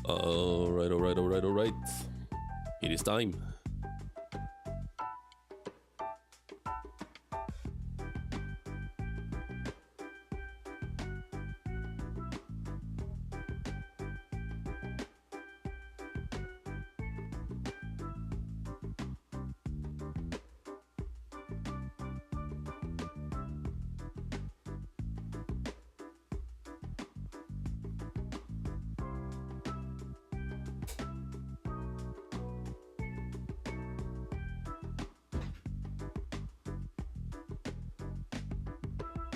Alright, alright, alright, alright. It is time.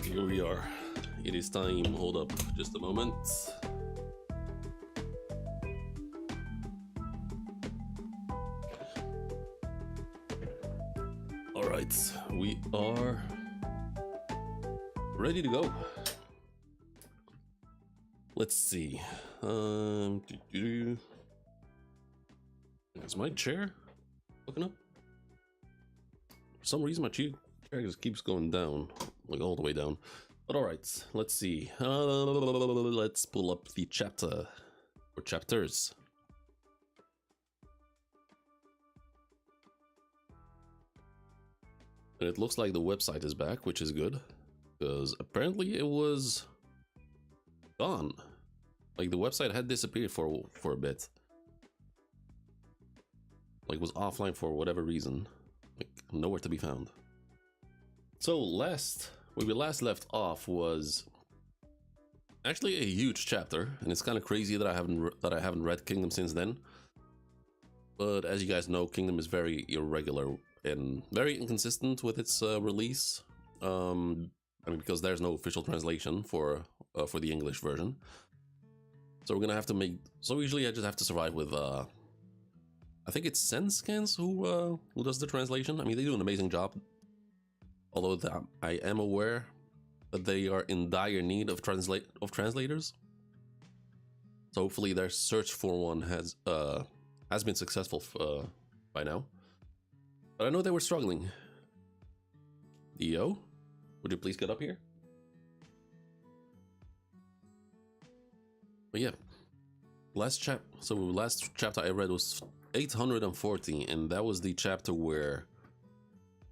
Here we are. It is time. Hold up just a moment. Alright, we are ready to go. Let's see. Is my chair looking up? For some reason my chair just keeps going down, like all the way down. But alright, let's see. Let's pull up the chapter or chapters. And it looks like the website is back, which is good, because apparently it was gone. Like the website had disappeared for a bit. Like was offline for whatever reason. Like nowhere to be found. So where we last left off was actually a huge chapter, and it's kind of crazy that I haven't read Kingdom since then. But as you guys know, Kingdom is very irregular and very inconsistent with its release. I mean, because there's no official translation for the English version. So we're gonna have to make. So usually I just have to survive with. I think it's SenseScans who does the translation. I mean, they do an amazing job. Although I am aware that they are in dire need of translators. So hopefully their search for one has been successful by now. But I know they were struggling. Dio, would you please get up here? But yeah, last chapter I read was 840, and that was the chapter where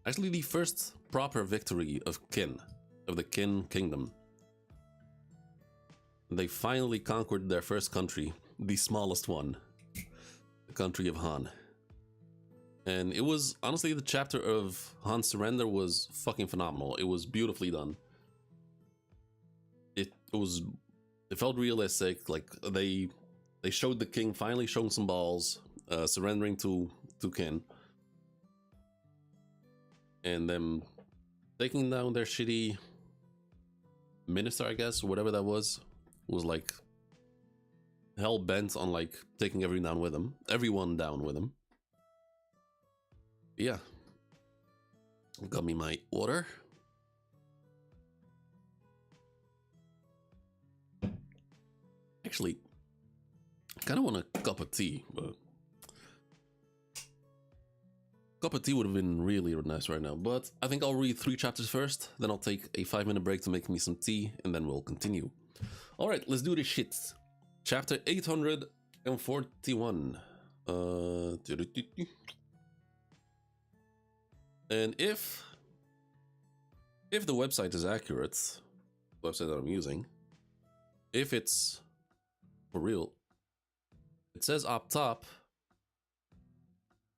actually the first proper victory of the Qin Kingdom. They finally conquered their first country, the smallest one, the country of Han. And it was, honestly, the chapter of Han's surrender was fucking phenomenal. It was beautifully done. It felt realistic. Like they showed the king finally showing some balls, surrendering to Qin, and them taking down their shitty minister, I guess, whatever that was like hell bent on like taking everyone down with him. Yeah, got me my water. Actually, I kind of want a cup of tea, but cup of tea would have been really nice right now. But I think I'll read 3 chapters first, then I'll take a 5-minute break to make me some tea, and then we'll continue. All right, let's do this shit. Chapter 841. And if the website is accurate, the website that I'm using, if it's for real, it says up top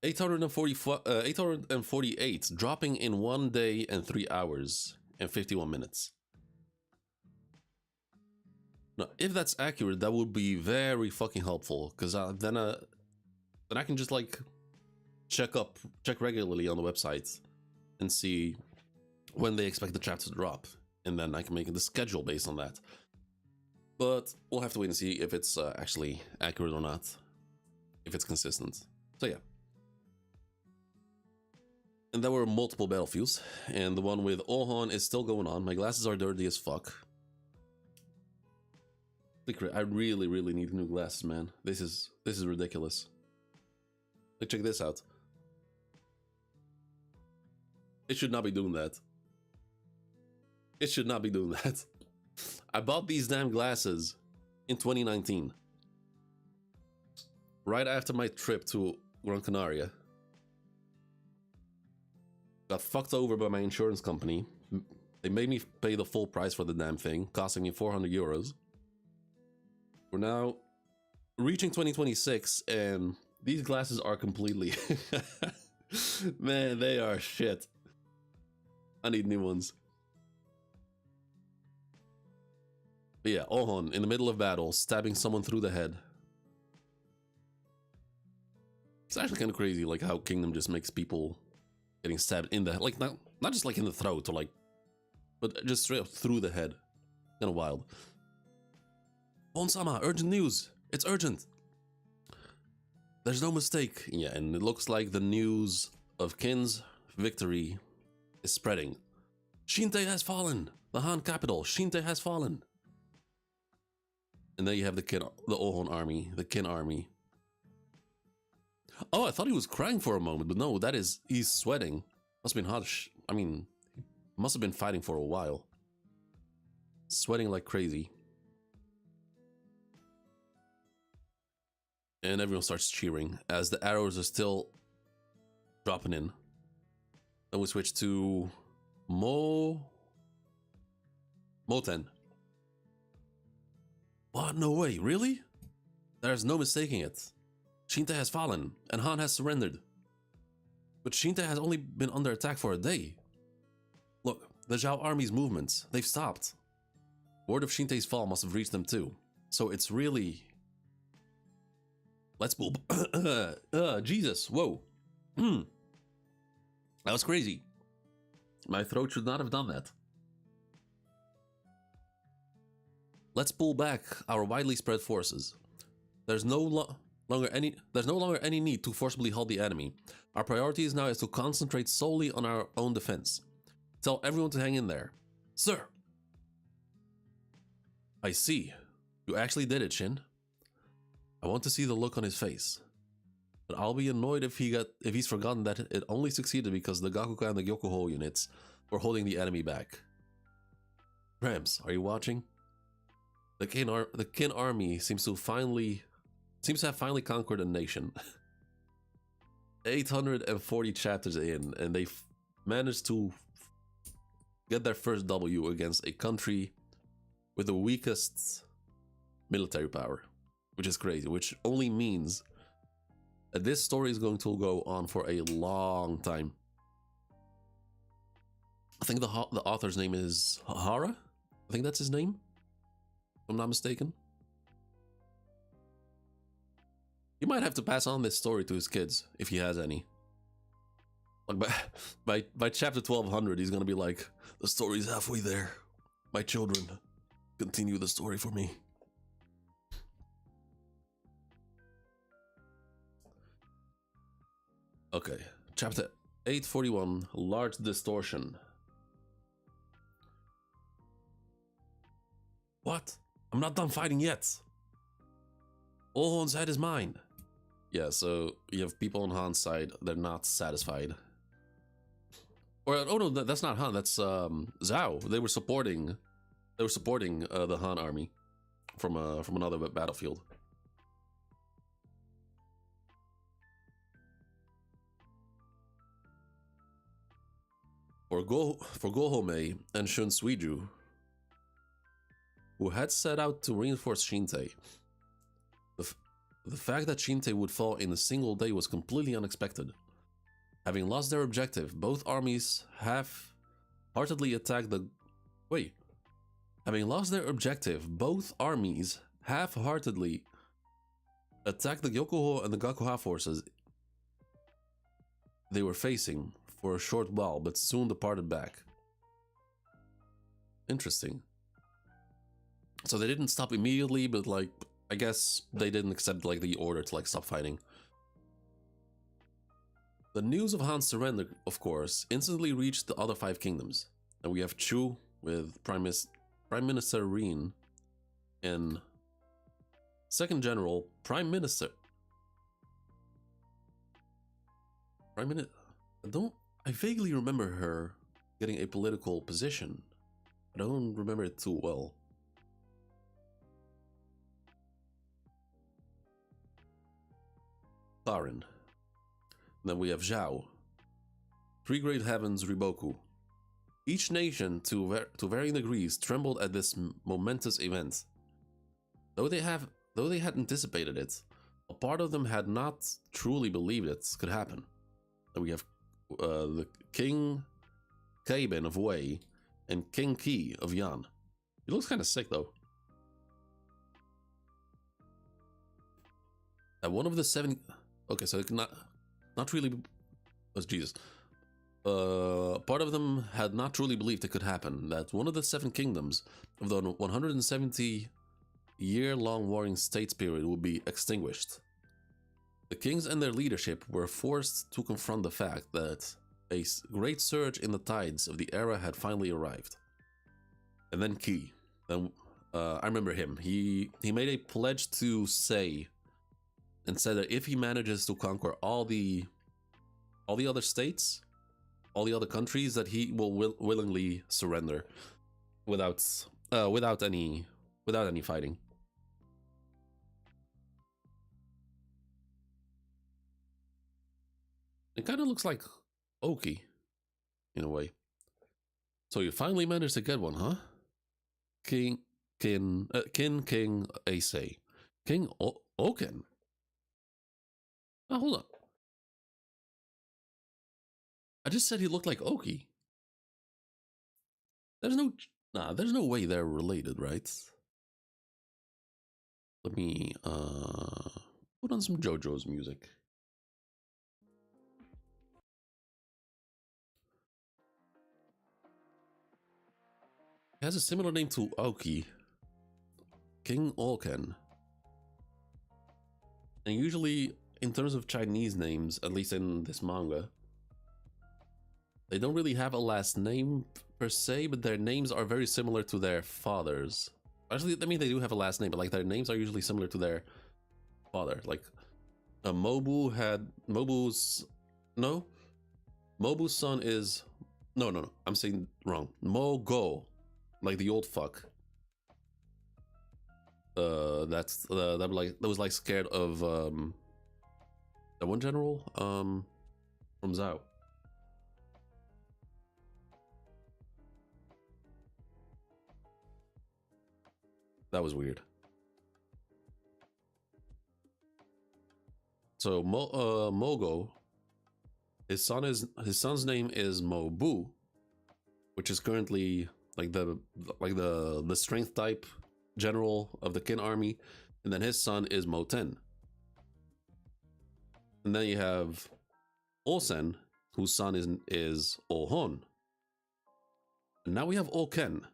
848, dropping in 1 day and 3 hours and 51 minutes. Now, if that's accurate, that would be very fucking helpful, because then I can just like check regularly on the website and see when they expect the chapter to drop, and then I can make the schedule based on that. But we'll have to wait and see if it's actually accurate or not, if it's consistent. So yeah. And there were multiple battlefields, and the one with Ohan is still going on. My glasses are dirty as fuck. I really need new glasses, man. This is ridiculous. Like, check this out. It should not be doing that. It should not be doing that. I bought these damn glasses in 2019. right after my trip to Gran Canaria. Got fucked over by my insurance company. They made me pay the full price for the damn thing, costing me 400 euros. We're now reaching 2026, and these glasses are completely... Man, they are shit. I need new ones. But yeah, Ohon, in the middle of battle, stabbing someone through the head. It's actually kind of crazy, like how Kingdom just makes people getting stabbed in the head. Like, not just like in the throat, or like... But just straight up through the head. Kind of wild. Ohn-sama, urgent news! It's urgent! There's no mistake. Yeah, and it looks like the news of Qin's victory is spreading. Shinte has fallen! The Han capital, Shinte has fallen! And then you have the Ohon army, the Qin army. Oh, I thought he was crying for a moment, but no, that is, he's sweating. Must have been hot. I mean, must have been fighting for a while. Sweating like crazy. And everyone starts cheering as the arrows are still dropping in. Then we switch to Moten. What? No way, really? There's no mistaking it. Shinte has fallen, and Han has surrendered. But Shinte has only been under attack for a day. Look, the Zhao army's movements, they've stopped. Word of Shinte's fall must have reached them too. So it's really... Let's move. Jesus, whoa. That was crazy. My throat should not have done that. Let's pull back our widely spread forces. There's no longer any need to forcibly halt the enemy. Our priority now is to concentrate solely on our own defense. Tell everyone to hang in there. Sir! I see. You actually did it, Shin. I want to see the look on his face. But I'll be annoyed if he's forgotten that it only succeeded because the Gakuka and the Gyokuho units were holding the enemy back. Rams, are you watching? The Qin army seems to have finally conquered a nation. 840 chapters in, and they've managed to get their first W against a country with the weakest military power, which is crazy, which only means that this story is going to go on for a long time. I think the author's name is Hara? I think that's his name, if I'm not mistaken. He might have to pass on this story to his kids, if he has any. Like by chapter 1200, he's gonna be like, the story's halfway there. My children, continue the story for me. Okay, chapter 841, Large Distortion. What? I'm not done fighting yet. All Han's head is mine. Yeah, so you have people on Han's side, they're not satisfied. Or, oh no, that's not Han, that's Zhao. They were supporting the Han army from another battlefield. For Gohome and Shun Suiju, who had set out to reinforce Shinte, the fact that Shinte would fall in a single day was completely unexpected. Having lost their objective, both armies half-heartedly attacked the... Wait. Having lost their objective, both armies half-heartedly attacked the Gyokuho and the Gakuha forces they were facing for a short while, but soon departed back. Interesting. So they didn't stop immediately, but like, I guess they didn't accept like the order to like stop fighting. The news of Han's surrender, of course, instantly reached the other 5 kingdoms. And we have Chu with Prime Minister Rin and Second General Prime Minister. I vaguely remember her getting a political position. I don't remember it too well. Tharin. Then we have Zhao. Three Great Heavens, Riboku. Each nation, to varying degrees, trembled at this momentous event. Though they had anticipated it, a part of them had not truly believed it could happen. Then we have the King Kaibin of Wei and King Qi of Yan. He looks kind of sick though. And one of the 7. Okay, so not really. Oh, Jesus. Part of them had not truly believed it could happen. That one of the 7 kingdoms of the 170-year-long warring states period would be extinguished. The kings and their leadership were forced to confront the fact that a great surge in the tides of the era had finally arrived. And then Qi. Then I remember him. He made a pledge to Sei, and said that if he manages to conquer all the other states, all the other countries, that he will willingly surrender without any fighting. It kind of looks like Oki in a way. So you finally managed to get one, huh? King Asay. King Oken. Oh, hold on. I just said he looked like Oki. There's no way they're related, right? Let me put on some JoJo's music. He has a similar name to Oki. King Oken. And usually, in terms of Chinese names, at least in this manga, they don't really have a last name per se, but their names are very similar to their fathers. Actually, I mean, they do have a last name, but like their names are usually similar to their father. Like Mobu's son is no, I'm saying wrong. Mogo, like the old fuck. That was like scared of that one general from Zhao. That was weird. So Mogo, his son's name is Mobu, which is currently like the strength type general of the Qin army, and then his son is Moten. And then you have Osen, whose son is Ohon. And now we have Oken.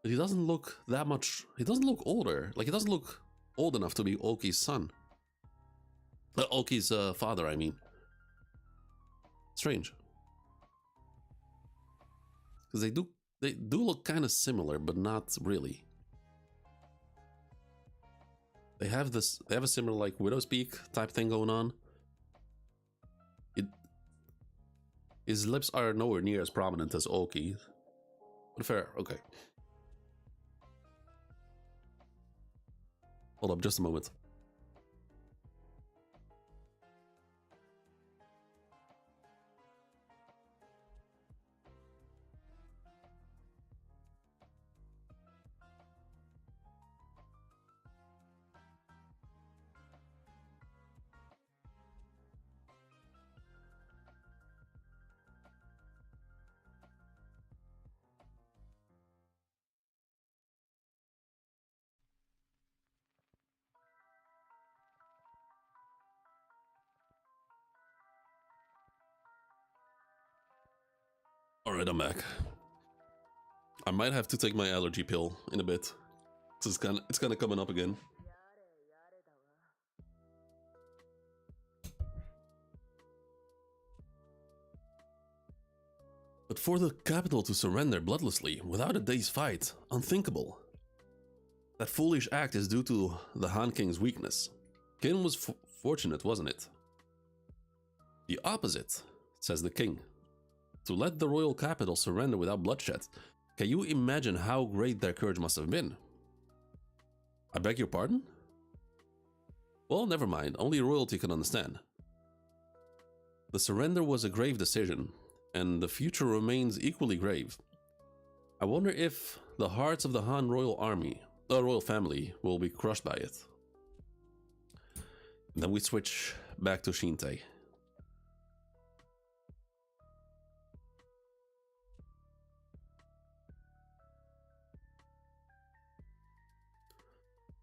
But he doesn't look that much. He doesn't look older. Like, he doesn't look old enough to be Oki's son. Oki's father, I mean. Strange. Because they do look kind of similar, but not really. They have a similar like widow's peak type thing going on. His lips are nowhere near as prominent as Oki. But fair, okay. Hold up, just a moment. Alright, I'm back. I might have to take my allergy pill in a bit. It's kind of coming up again. But for the capital to surrender bloodlessly without a day's fight, unthinkable. That foolish act is due to the Han King's weakness. Qin was fortunate, wasn't it? The opposite, says the king. To let the royal capital surrender without bloodshed. Can you imagine how great their courage must have been? I beg your pardon? Well, never mind, only royalty can understand. The surrender was a grave decision, and the future remains equally grave. I wonder if the hearts of the Han royal army, the royal family, will be crushed by it. And then we switch back to Shinte.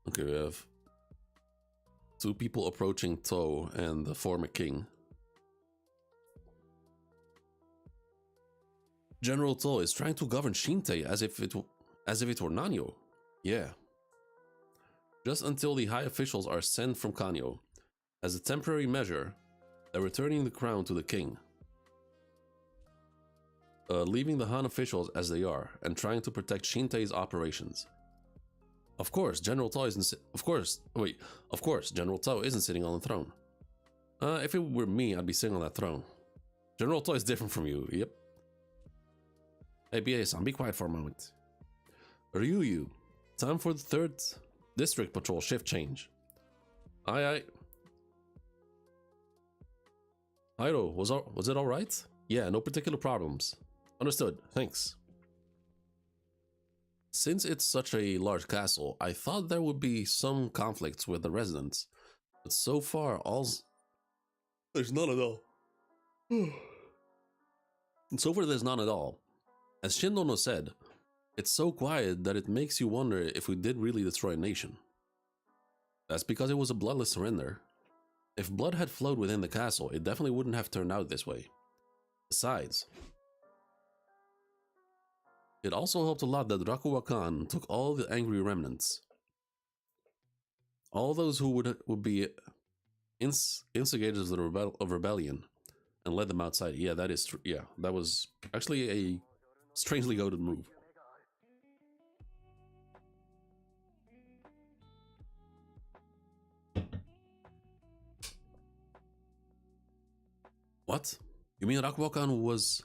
Okay, we have two people approaching To and the former king. General To is trying to govern Shinte as if it were Nanyo. Yeah. Just until the high officials are sent from Kanyo. As a temporary measure, they're returning the crown to the king. Leaving the Han officials as they are and trying to protect Shinte's operations. Of course, General To isn't. Of course, General To isn't sitting on the throne. If it were me, I'd be sitting on that throne. General To is different from you. Yep. Hey, BA-san, be quiet for a moment. Ryuyu, time for the 3rd District Patrol shift change. Aye. Hiro, was it alright? Yeah, no particular problems. Understood, thanks. Since it's such a large castle, I thought there would be some conflicts with the residents. But so far, there's none at all. So far, there's none at all. As Shindono said, it's so quiet that it makes you wonder if we did really destroy a nation. That's because it was a bloodless surrender. If blood had flowed within the castle, it definitely wouldn't have turned out this way. Besides, it also helped a lot that Rakuwa Khan took all the angry remnants. All those who would be instigators of rebellion and led them outside. Yeah, that is true. Yeah, that was actually a strangely goated move. What? You mean Rakuwa Khan was...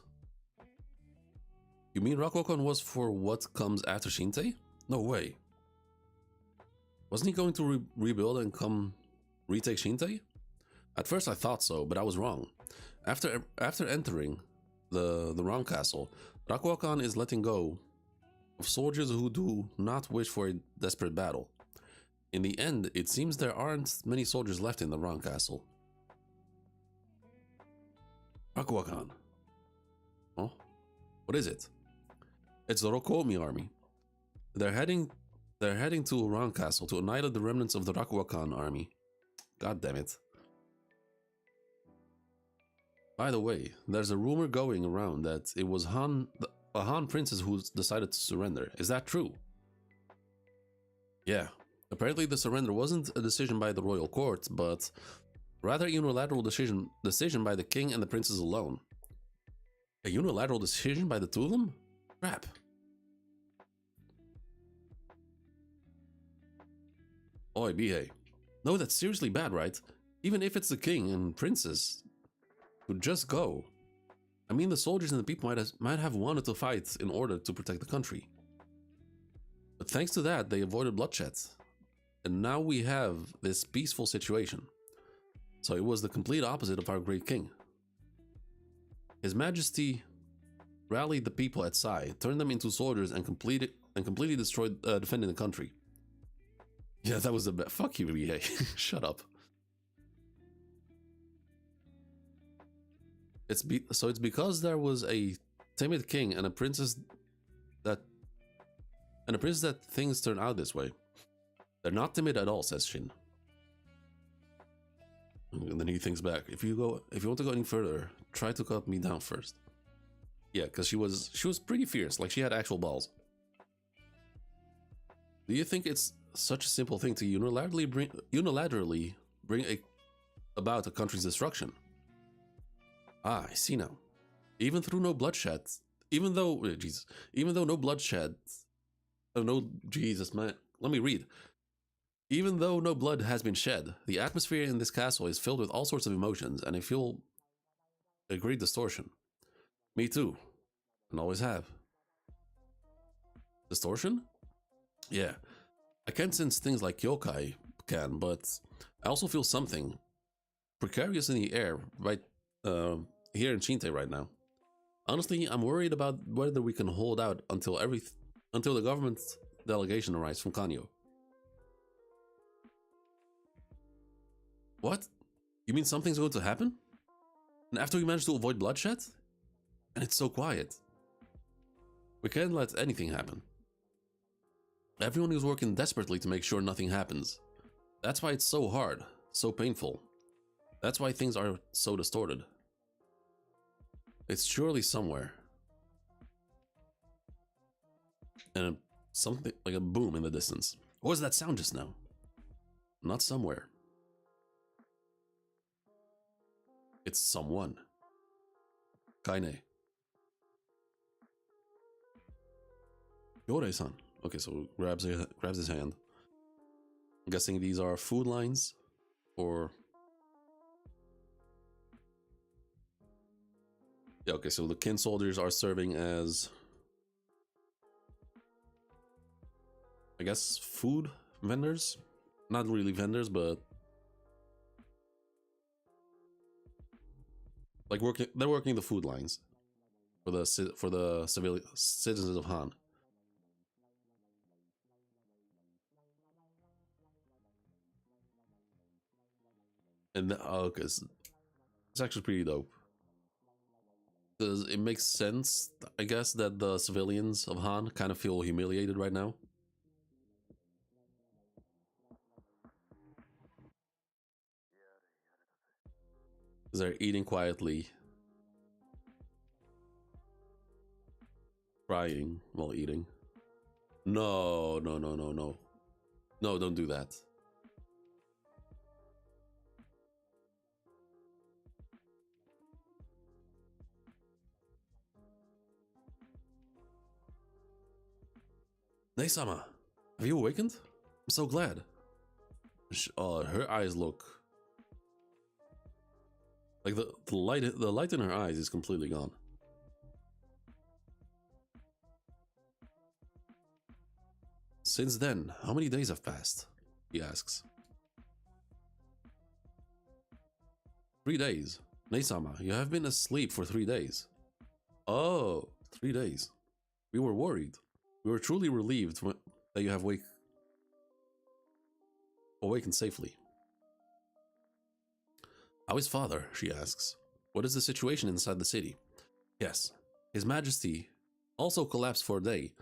You mean Rakuwa Khan was for what comes after Shinte? No way. Wasn't he going to rebuild and come retake Shinte? At first I thought so, but I was wrong. After entering the wrong castle, Rakuwa Khan is letting go of soldiers who do not wish for a desperate battle. In the end, it seems there aren't many soldiers left in the wrong castle. Rakuwa Khan. Oh? What is it? It's the Rokomi army. They're heading to Oran Castle to annihilate the remnants of the Rakuwa Khan army. God damn it. By the way, there's a rumor going around that it was a Han princess who decided to surrender. Is that true? Yeah. Apparently the surrender wasn't a decision by the royal court, but rather a unilateral decision by the king and the princess alone. A unilateral decision by the two of them? Crap. Oi, Bihei. No, that's seriously bad, right? Even if it's the king and princess who just go. I mean, the soldiers and the people might have wanted to fight in order to protect the country. But thanks to that, they avoided bloodshed. And now we have this peaceful situation. So it was the complete opposite of our great king. His Majesty rallied the people at Sai, turned them into soldiers, and completely destroyed defending the country. Yeah, that was the best. Fuck you, BA. Shut up. It's because there was a timid king and a princess that things turn out this way. They're not timid at all, says Shin. And then he thinks back. If you want to go any further, try to cut me down first. Yeah, because she was pretty fierce. Like, she had actual balls. Do you think it's such a simple thing to unilaterally bring about a country's destruction? Ah, I see now. Even though no bloodshed, let me read. Even though no blood has been shed, the atmosphere in this castle is filled with all sorts of emotions, and I feel a great distortion. Me too, and always have. Distortion? Yeah. I can sense things like yokai, can, but I also feel something precarious in the air right here in Chinte right now. Honestly, I'm worried about whether we can hold out until the government delegation arrives from Kanyo. What? You mean something's going to happen? And after we manage to avoid bloodshed? And it's so quiet. We can't let anything happen. Everyone is working desperately to make sure nothing happens. That's why it's so hard, so painful. That's why things are so distorted. It's surely somewhere. And something like a boom in the distance. What was that sound just now? Not somewhere. It's someone. Kaine. Yorei-san. Okay, so grabs his hand. I'm guessing these are food lines, or yeah. Okay, so the kin soldiers are serving as, I guess, food vendors. Not really vendors, but like they're working the food lines for the civilian citizens of Han. And okay, it's actually pretty dope. Because it makes sense, I guess, that the civilians of Han kind of feel humiliated right now. They're eating quietly, crying while eating. No, no, no, no, no. No, don't do that. Nei-sama, have you awakened? I'm so glad. Her eyes look like the light in her eyes is completely gone. Since then, how many days have passed? He asks. 3 days. Nei-sama, you have been asleep for 3 days. Oh, 3 days. We were worried. We were truly relieved that you have awakened safely. How is father? She asks. What is the situation inside the city? Yes, His Majesty also collapsed for a day,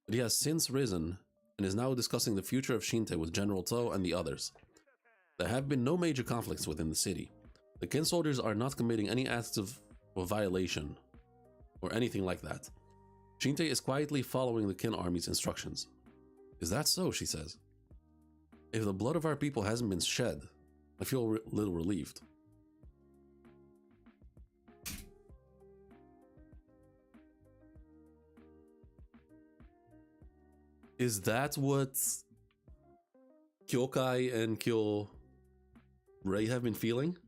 but he has since risen and is now discussing the future of Shinte with General To and the others. There have been no major conflicts within the city. The kin soldiers are not committing any acts of violation or anything like that. Shinte is quietly following the kin army's instructions. Is that so? She says. If the blood of our people hasn't been shed, I feel a little relieved. Is that what Kyokai and Kyo-Rei have been feeling?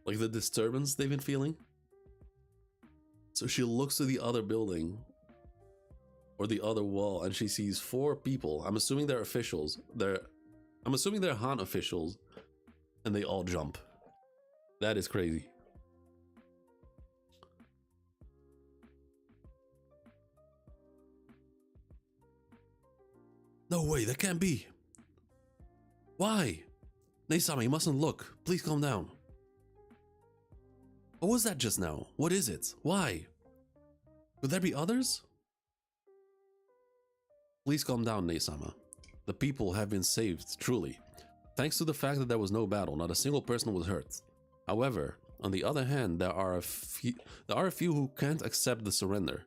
Like the disturbance they've been feeling? So she looks to the other building or the other wall and she sees 4 people. I'm assuming they're officials. I'm assuming they're Han officials, and they all jump. That is crazy. No way, that can't be. Why? Nei-sama, you mustn't look. Please calm down. What was that just now? What is it? Why? Could there be others? Please calm down, Nei-sama. The people have been saved, truly. Thanks to the fact that there was no battle, not a single person was hurt. However, on the other hand, there are a few who can't accept the surrender,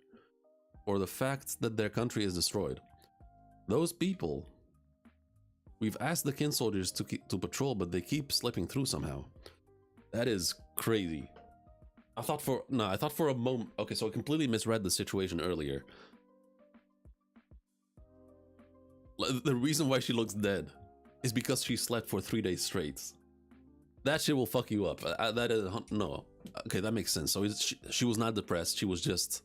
or the fact that their country is destroyed. Those people, we've asked the kin soldiers to patrol, but they keep slipping through somehow. That is crazy. I thought for a moment. Okay, so I completely misread the situation earlier. The reason why she looks dead is because she slept for 3 days straight. That shit will fuck you up. That is no. Okay, that makes sense. So she was not depressed. She was just.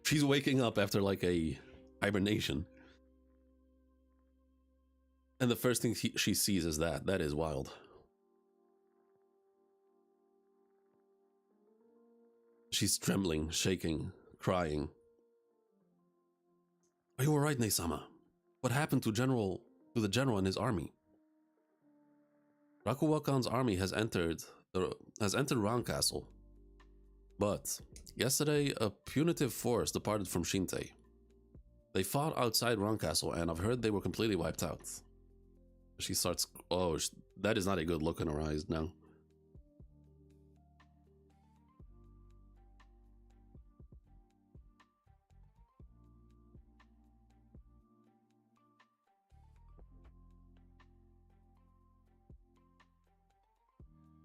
She's waking up after like a hibernation. And the first thing she sees is that. That is wild. She's trembling, shaking, crying. Are you alright, Neisama? What happened to the general and his army? Rakuwakan's army has entered Round Castle. But yesterday, a punitive force departed from Shinte. They fought outside Round Castle, and I've heard they were completely wiped out. She starts... Oh, that is not a good look in her eyes now.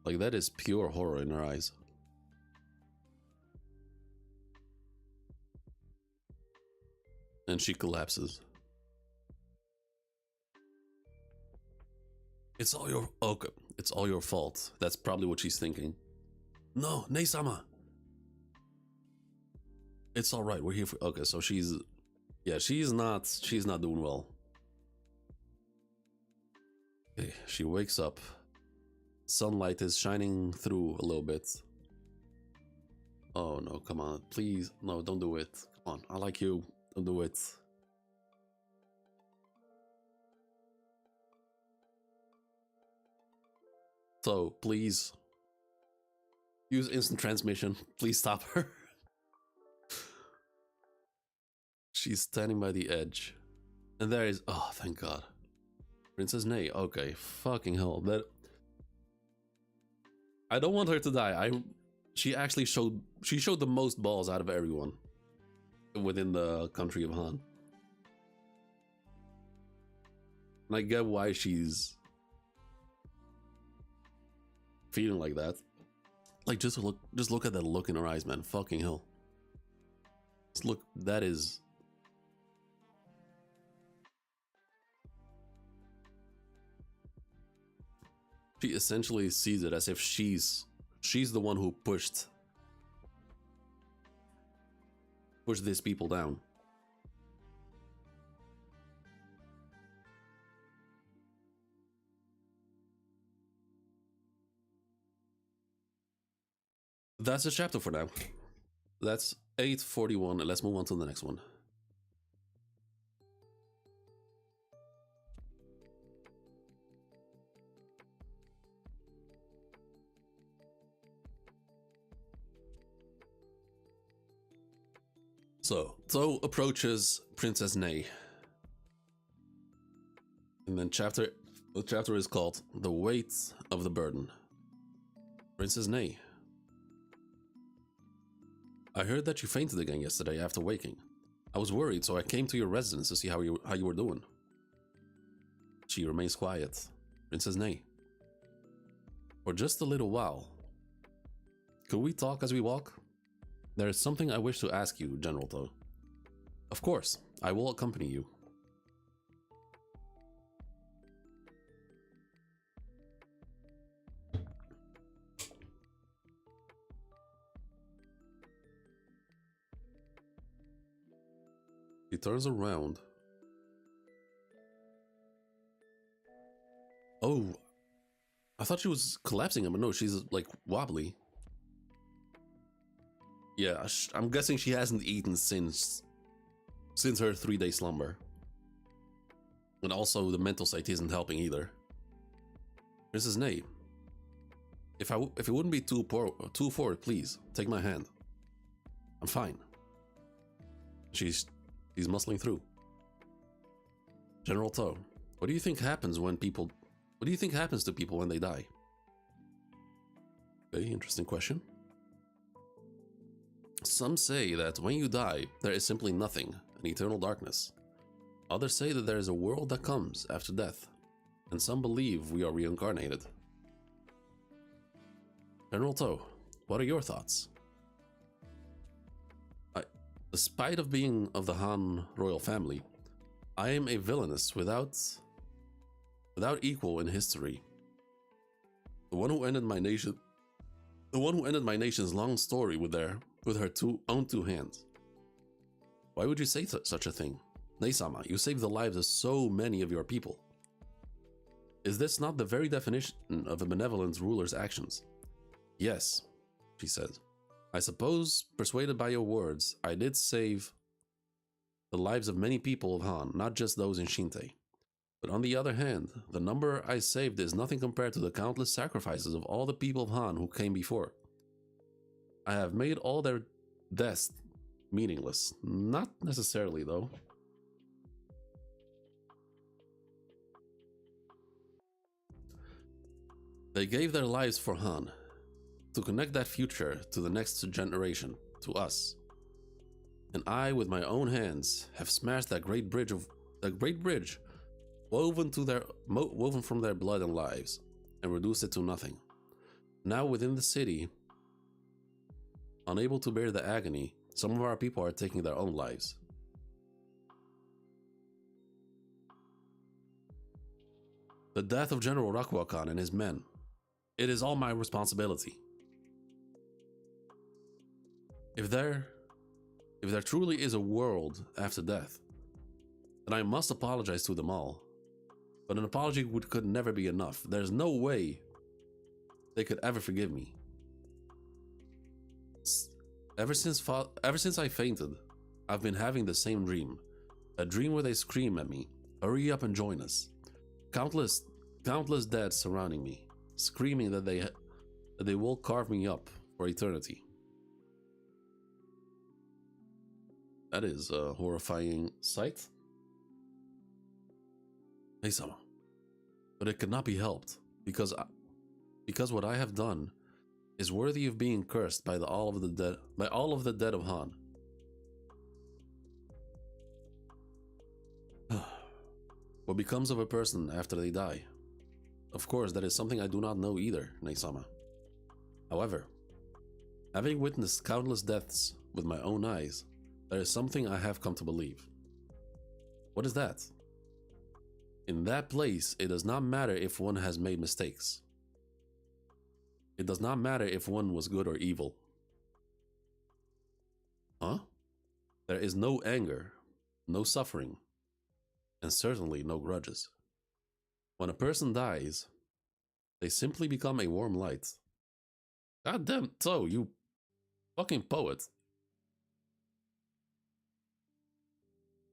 Like, that is pure horror in her eyes. And she collapses. It's all your... Okay, it's all your fault. That's probably what she's thinking. No, Neisama! It's alright, we're here for... Okay, so she's... Yeah, she's not doing well. Okay, she wakes up. Sunlight is shining through a little bit. Oh no, come on, please. No, don't do it. Come on, I like you. Don't do it. So, please. Use instant transmission. Please stop her. She's standing by the edge. And there is... Oh, thank God. Princess Nei. Okay, fucking hell. That... I don't want her to die. She actually showed the most balls out of everyone within the country of Han. And I get why she's feeling like that. Like, just look at that look in her eyes, man. Fucking hell. Just look, that is... She essentially sees it as if she's the one who pushed these people down. That's a chapter for now. That's 8:41, and let's move on to the next one. So, Zou approaches Princess Nei. And then the chapter is called The Weight of the Burden. Princess Nei. I heard that you fainted again yesterday after waking. I was worried, so I came to your residence to see how you were doing. She remains quiet. Princess Nei. For just a little while. Could we talk as we walk? There is something I wish to ask you, General Zou. Of course, I will accompany you. He turns around. Oh, I thought she was collapsing him, but no, she's like wobbly. Yeah, I'm guessing she hasn't eaten since her 3-day slumber. And also the mental state isn't helping either. Princess Nei, if it wouldn't be too forward, please take my hand. I'm fine. She's muscling through. General Zou, what do you think happens to people when they die? Okay, interesting question. Some say that when you die, there is simply nothing, an eternal darkness. Others say that there is a world that comes after death, and some believe we are reincarnated. General Zou, what are your thoughts? Despite of being of the Han royal family, I am a villainess without equal in history. The one who ended my nation's long story with her own two hands. Why would you say such a thing? Neisama, you saved the lives of so many of your people. Is this not the very definition of a benevolent ruler's actions? Yes, she says. I suppose, persuaded by your words, I did save the lives of many people of Han, not just those in Shinte. But on the other hand, the number I saved is nothing compared to the countless sacrifices of all the people of Han who came before. I have made all their deaths meaningless. Not necessarily, though. They gave their lives for Han, to connect that future to the next generation, to us. And I, with my own hands, have smashed that great bridge woven from their blood and lives, and reduced it to nothing. Now within the city, unable to bear the agony, some of our people are taking their own lives. The death of General Raqwa Khan and his men. It is all my responsibility. If there truly is a world after death, then I must apologize to them all. But an apology could never be enough. There's no way they could ever forgive me. Ever since I fainted, I've been having the same dream. A dream where they scream at me, "Hurry up and join us." Countless dead surrounding me, screaming that they will carve me up for eternity. That is a horrifying sight. Hey, Sama. But it could not be helped, because what I have done is worthy of being cursed by all of the dead of Han. What becomes of a person after they die? Of course, that is something I do not know either, Nei-sama. However, having witnessed countless deaths with my own eyes, there is something I have come to believe. What is that? In that place, it does not matter if one has made mistakes. It does not matter if one was good or evil. Huh? There is no anger, no suffering, and certainly no grudges. When a person dies, they simply become a warm light. God damn, So, you fucking poet.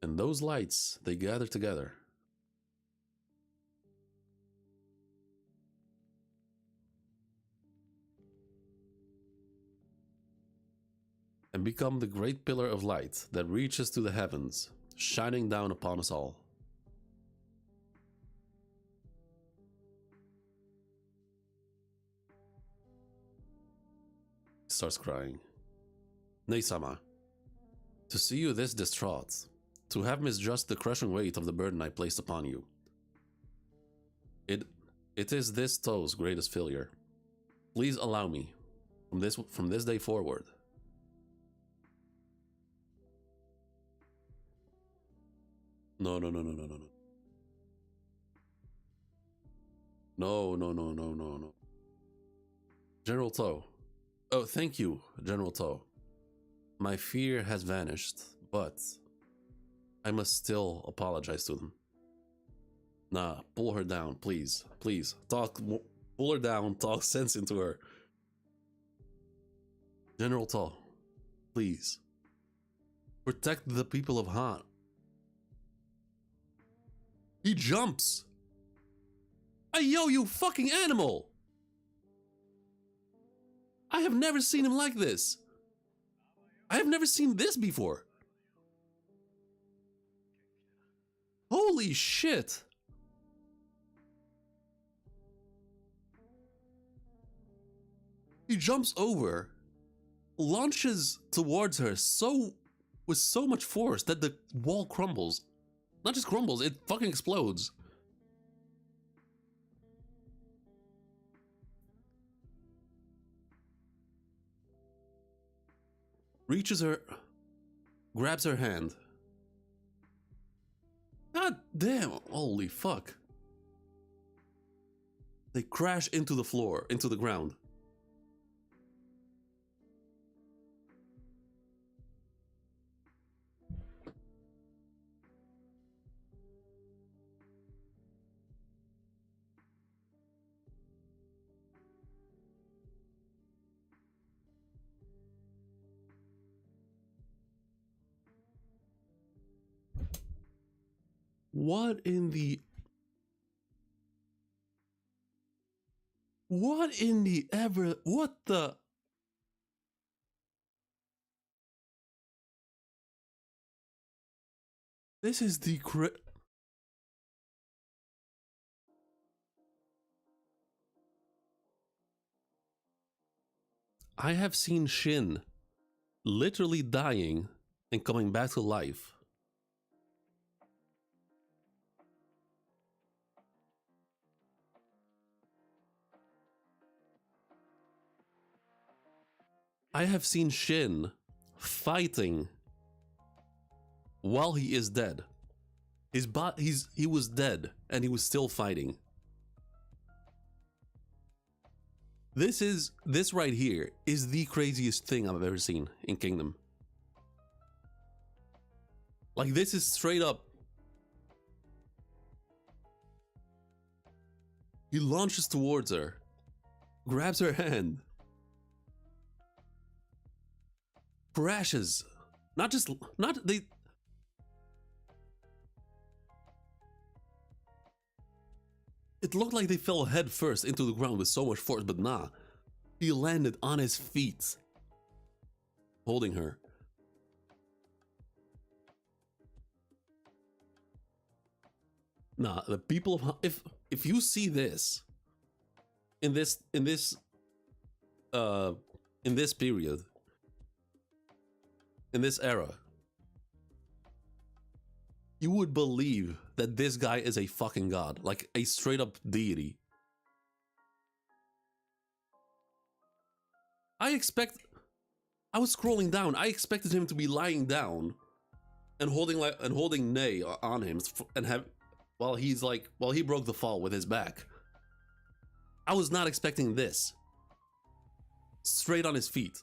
And those lights, they gather together. And become the great pillar of light that reaches to the heavens, shining down upon us all. He starts crying. Nei-sama, to see you this distraught, to have misjudged the crushing weight of the burden I placed upon you. It is this To's greatest failure. Please allow me, from this day forward. No. No. General To. Oh, thank you, General To. My fear has vanished, but I must still apologize to them. Nah, pull her down, please. Please, pull her down, talk sense into her. General To, please. Protect the people of Han. He jumps! Hey, yo, you fucking animal! I have never seen him like this. I have never seen this before. Holy shit! He jumps over, launches towards her with so much force that the wall crumbles. Not just crumbles, it fucking explodes. Reaches her, grabs her hand. God damn, holy fuck. They crash into the floor, into the ground. What in the... What in the ever... What the... This is the I have seen Shin literally dying and coming back to life. I have seen Shin fighting while he is dead. He was dead and he was still fighting. This right here is the craziest thing I've ever seen in Kingdom. Like, this is straight up. He launches towards her, grabs her hand, crashes. Not they. It looked like they fell head first into the ground with so much force, but nah. He landed on his feet, holding her. Nah, the people of if you see this in this period, in this era, you would believe that this guy is a fucking god, like a straight up deity. I was scrolling down. I expected him to be lying down and holding Ney on him and have while he broke the fall with his back. I was not expecting this. Straight on his feet.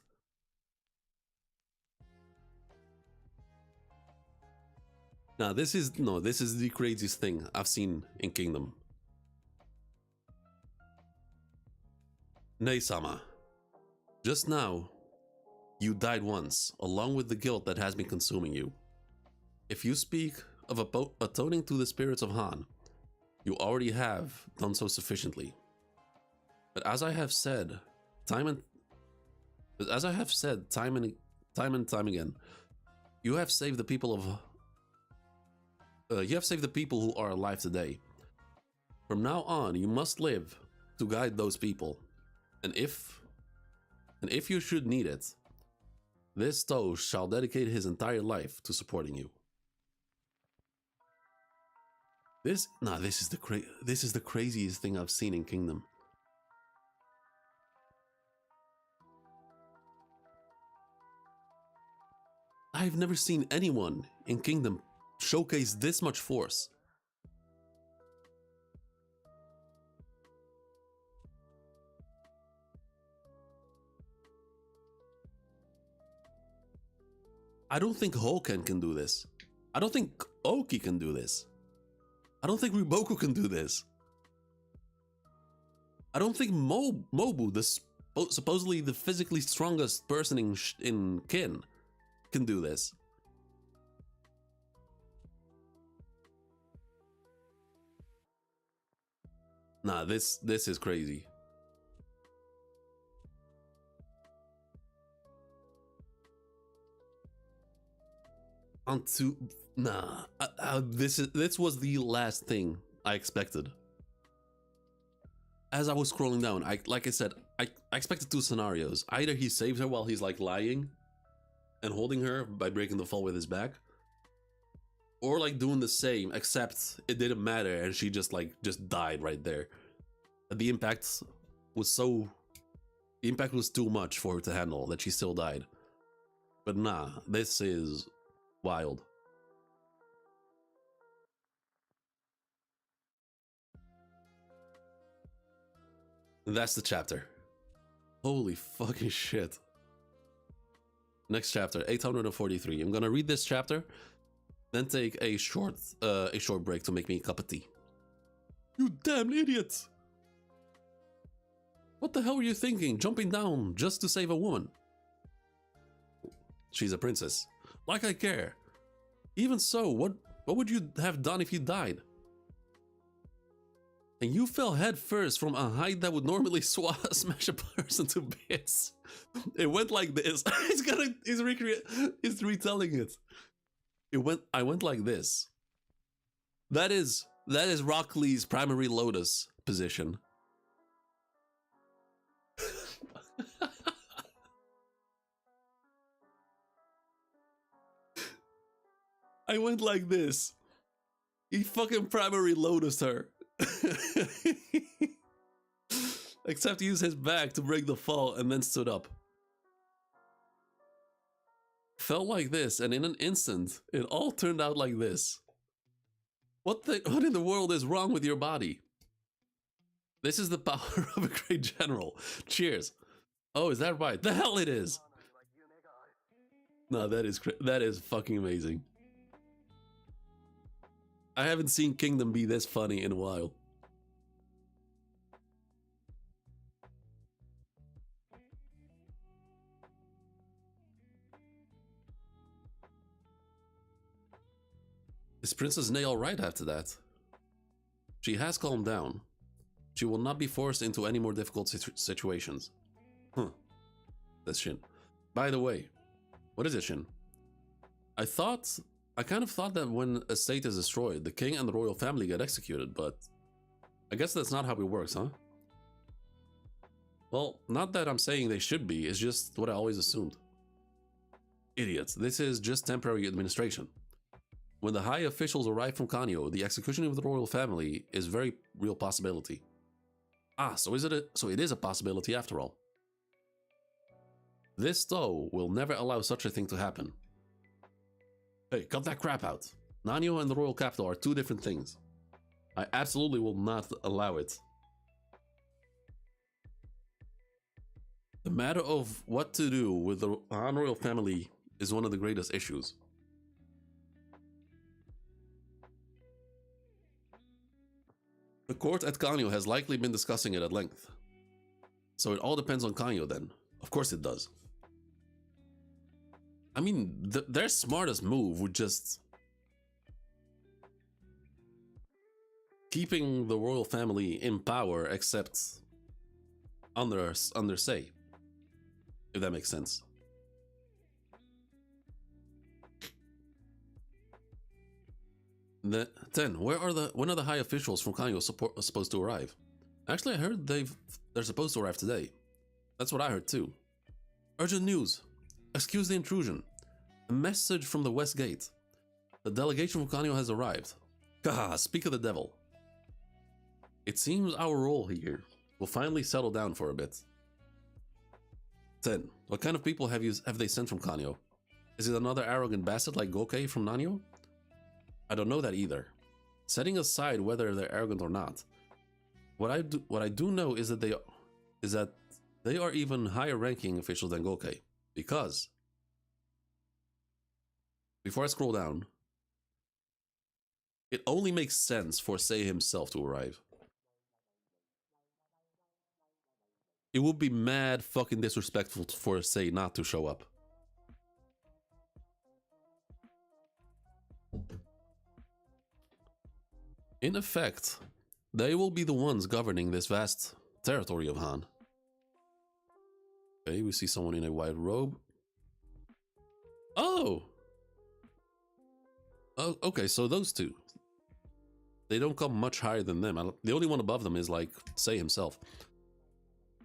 Now this is the craziest thing I've seen in Kingdom. Ney-sama, just now, you died once, along with the guilt that has been consuming you. If you speak of atoning to the spirits of Han, you already have done so sufficiently. But as I have said time and time again, you have saved the people who are alive today. From now on, you must live to guide those people. And if you should need it, this Stowe shall dedicate his entire life to supporting you. This is the craziest thing I've seen in Kingdom. I've never seen anyone in Kingdom showcase this much force. I don't think Hoken can do this. I don't think Oki can do this. I don't think Riboku can do this. I don't think Mobu, supposedly the physically strongest person in Kin, can do this. Nah, this is crazy. This was the last thing I expected. As I was scrolling down, I expected two scenarios. Either he saves her while he's like lying and holding her by breaking the fall with his back, or like doing the same except it didn't matter and she just died right there. The impact was too much for her to handle that she still died. But nah, this is wild. And that's the chapter. Holy fucking shit. Next chapter, 843. I'm gonna read this chapter, then take a short break to make me a cup of tea. You damn idiot! What the hell were you thinking, jumping down just to save a woman? She's a princess. Like I care. Even so, what What would you have done if you died? And you fell head first from a height that would normally smash a person to bits. It went like this. He's retelling it. I went like this. That is Rock Lee's primary lotus position. I went like this. He fucking primary lotused her. Except he used his back to break the fall and then stood up. Felt like this, and in an instant, it all turned out like this. What in the world is wrong with your body? This is the power of a great general. Cheers. Oh, is that right? The hell it is. No, that is fucking amazing. I haven't seen Kingdom be this funny in a while. Is Princess Ney alright after that? She has calmed down. She will not be forced into any more difficult situations. Huh. That's Shin. By the way, what is it, Shin? I kind of thought that when a state is destroyed, the king and the royal family get executed, but I guess that's not how it works, huh? Well, not that I'm saying they should be, it's just what I always assumed. Idiots, this is just temporary administration. When the high officials arrive from Kanyo, the execution of the royal family is a very real possibility. Ah, so it is a possibility after all. This, though, will never allow such a thing to happen. Hey, cut that crap out. Nanyo and the royal capital are two different things. I absolutely will not allow it. The matter of what to do with the Han royal family is one of the greatest issues. The court at Kanyo has likely been discussing it at length. So it all depends on Kanyo then. Of course it does. I mean, their smartest move would just keeping the royal family in power except under say, if that makes sense. Then, when are the high officials from Kanyo supposed to arrive? Actually, I heard they're supposed to arrive today. That's what I heard too. Urgent news. Excuse the intrusion. A message from the West Gate. The delegation from Kanyo has arrived. Haha, speak of the devil. It seems our role here will finally settle down for a bit. 10. What kind of people have they sent from Kanyo? Is it another arrogant bastard like Gokei from Nanyo? I don't know that either. Setting aside whether they're arrogant or not, what I do know is that they are even higher ranking officials than Gokei. Because before I scroll down, it only makes sense for Sei himself to arrive. It would be mad fucking disrespectful for Sei not to show up. In effect, they will be the ones governing this vast territory of Han. Okay, we see someone in a white robe. Oh! Oh, okay, so those two. They don't come much higher than them. The only one above them is, like, Sei himself.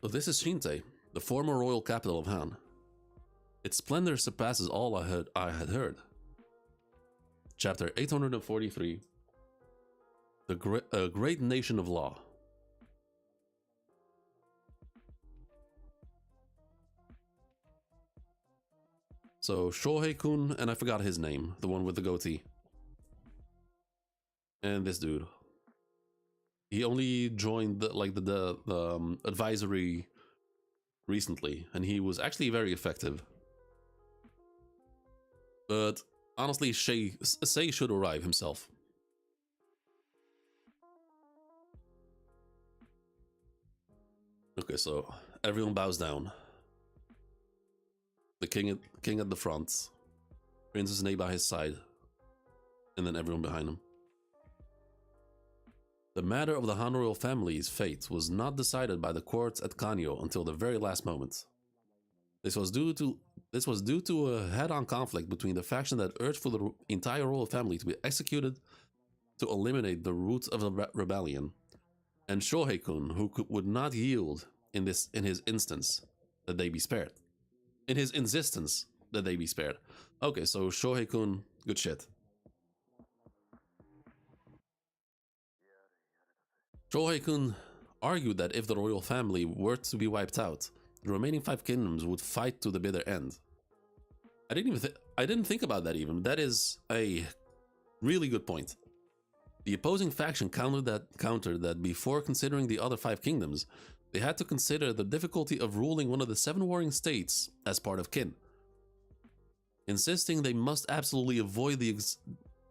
So this is Shinte, the former royal capital of Han. Its splendor surpasses all I had heard. Chapter 843. The great nation of law. So Shohei-kun, and I forgot his name, the one with the goatee. And this dude. He only joined the advisory recently, and he was actually very effective. But honestly, Sei should arrive himself. Okay, so everyone bows down. The king at the front, Princess Ney by his side, And then everyone behind him. The matter of the Han royal family's fate was not decided by the courts at Kanyo until the very last moment. This was due to a head-on conflict between the faction that urged for the entire royal family to be executed to eliminate the roots of the rebellion, and Shohei-kun, who would not yield in his instance that they be spared. In his insistence that they be spared. Okay, so Shohei-kun, good shit. Shohei-kun argued that if the royal family were to be wiped out, the remaining 5 kingdoms would fight to the bitter end. I didn't think about that even. That is a really good point. The opposing faction countered that before considering the other 5 kingdoms, they had to consider the difficulty of ruling one of the 7 warring states as part of kin, insisting they must absolutely avoid the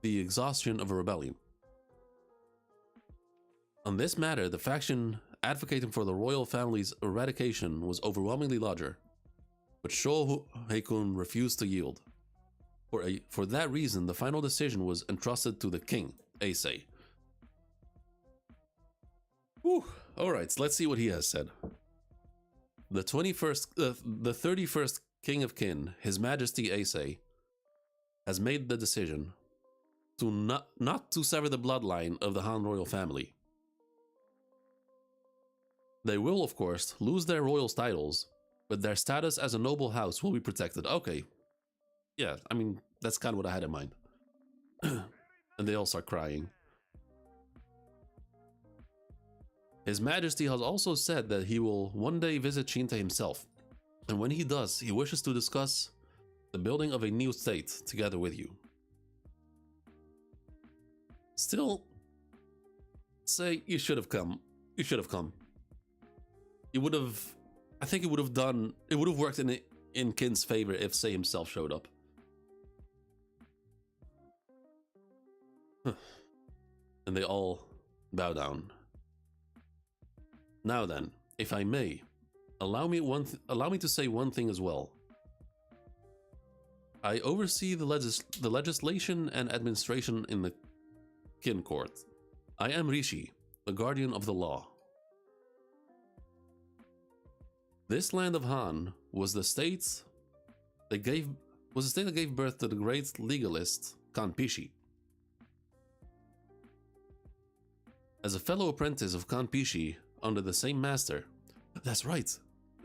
exhaustion of a rebellion. On this matter, the faction advocating for the royal family's eradication was overwhelmingly larger, but Shohei-kun refused to yield. For that reason, the final decision was entrusted to the king, Eisei. Alright, let's see what he has said. The 31st King of Kin, His Majesty Eisei, has made the decision to not to sever the bloodline of the Han royal family. They will, of course, lose their royal titles, but their status as a noble house will be protected. Okay. Yeah, I mean, that's kind of what I had in mind. And they all start crying. His Majesty has also said that he will one day visit Shinta himself, and when he does, he wishes to discuss the building of a new state together with you. Still, say you should have come. You should have come. It would have, I think it would have worked in Kin's favor if Sei himself showed up. And they all bow down. Now then, if I may, allow me to say one thing as well. I oversee the legislation and administration in the Kin court. I am Rishi, the guardian of the law. This land of Han was the state that gave birth to the great legalist Kanpishi. As a fellow apprentice of Kanpishi under the same master, that's right,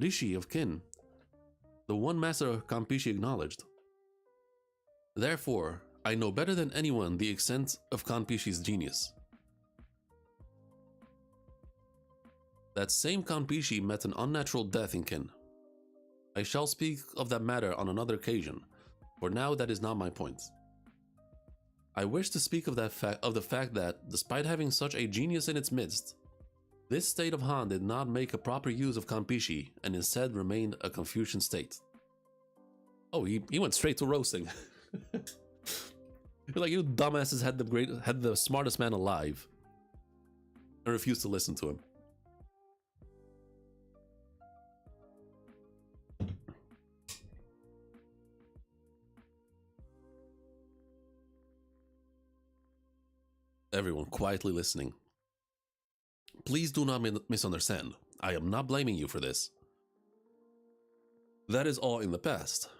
Rishi of Kin, the one master Kanpishi acknowledged. Therefore, I know better than anyone the extent of Kanpishi's genius. That same Kanpishi met an unnatural death in Kin. I shall speak of that matter on another occasion, for now that is not my point. I wish to speak of the fact that, despite having such a genius in its midst, this state of Han did not make a proper use of Kanpishi and instead remained a Confucian state. Oh, he went straight to roasting. Like, you dumbasses had the smartest man alive and refused to listen to him. Everyone quietly listening. Please do not misunderstand. I am not blaming you for this. That is all in the past.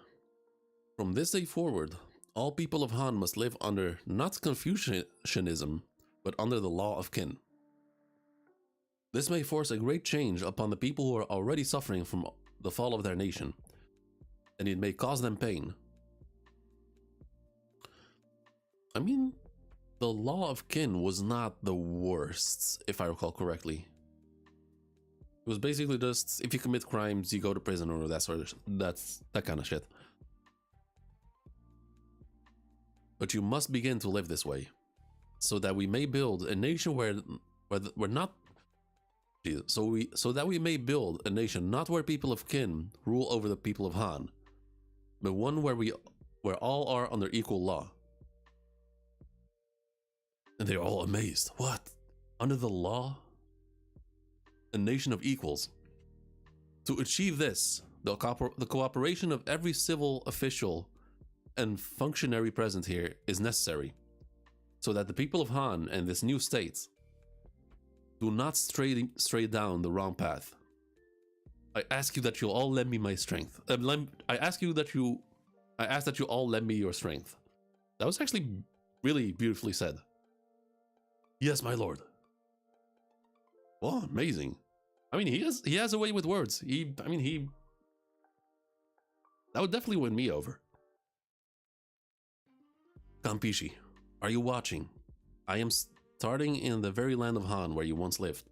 From this day forward, all people of Han must live under not Confucianism, but under the law of Kin. This may force a great change upon the people who are already suffering from the fall of their nation, and it may cause them pain. I mean, the law of Kin was not the worst, if I recall correctly. It was basically just, if you commit crimes, you go to prison or that kind of shit. But you must begin to live this way, so that we may build a nation so that we may build a nation not where people of Kin rule over the people of Han, but one where all are under equal law. And they're all amazed. What? Under the law? A nation of equals. To achieve this, the cooperation of every civil official and functionary present here is necessary. so that the people of Han and this new state do not stray down the wrong path. I ask you that you all lend me my strength. I ask that you all lend me your strength. That was actually really beautifully said. Yes, my lord. Wow, amazing. I mean, he has a way with words. That would definitely win me over. Campishi, are you watching? I am starting in the very land of Han where you once lived.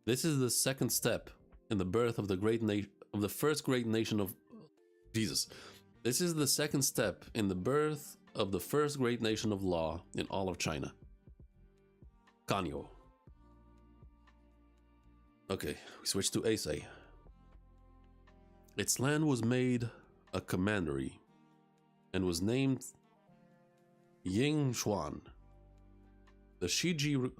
This is the second step in the birth of the first great nation of Jesus. This is the second step in the birth of the first great nation of law in all of China. Kanyo. Okay, we switch to Eisei. Its land was made a commandery and was named Yingshuan. The Shiji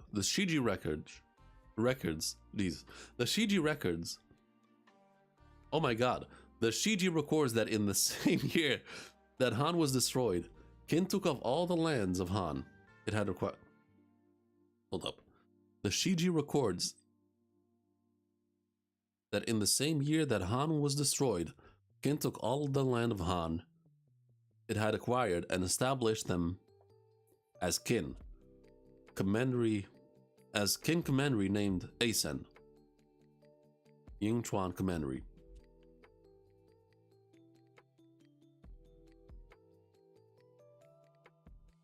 records. Oh my god. The Shiji records that in the same year that Han was destroyed, Qin took off all the lands of Han it had acquired. Hold up. The Shiji records that in the same year that Han was destroyed, Qin took all the land of Han it had acquired and established them as Qin Commandery, named Eisen. Yingchuan Commandery.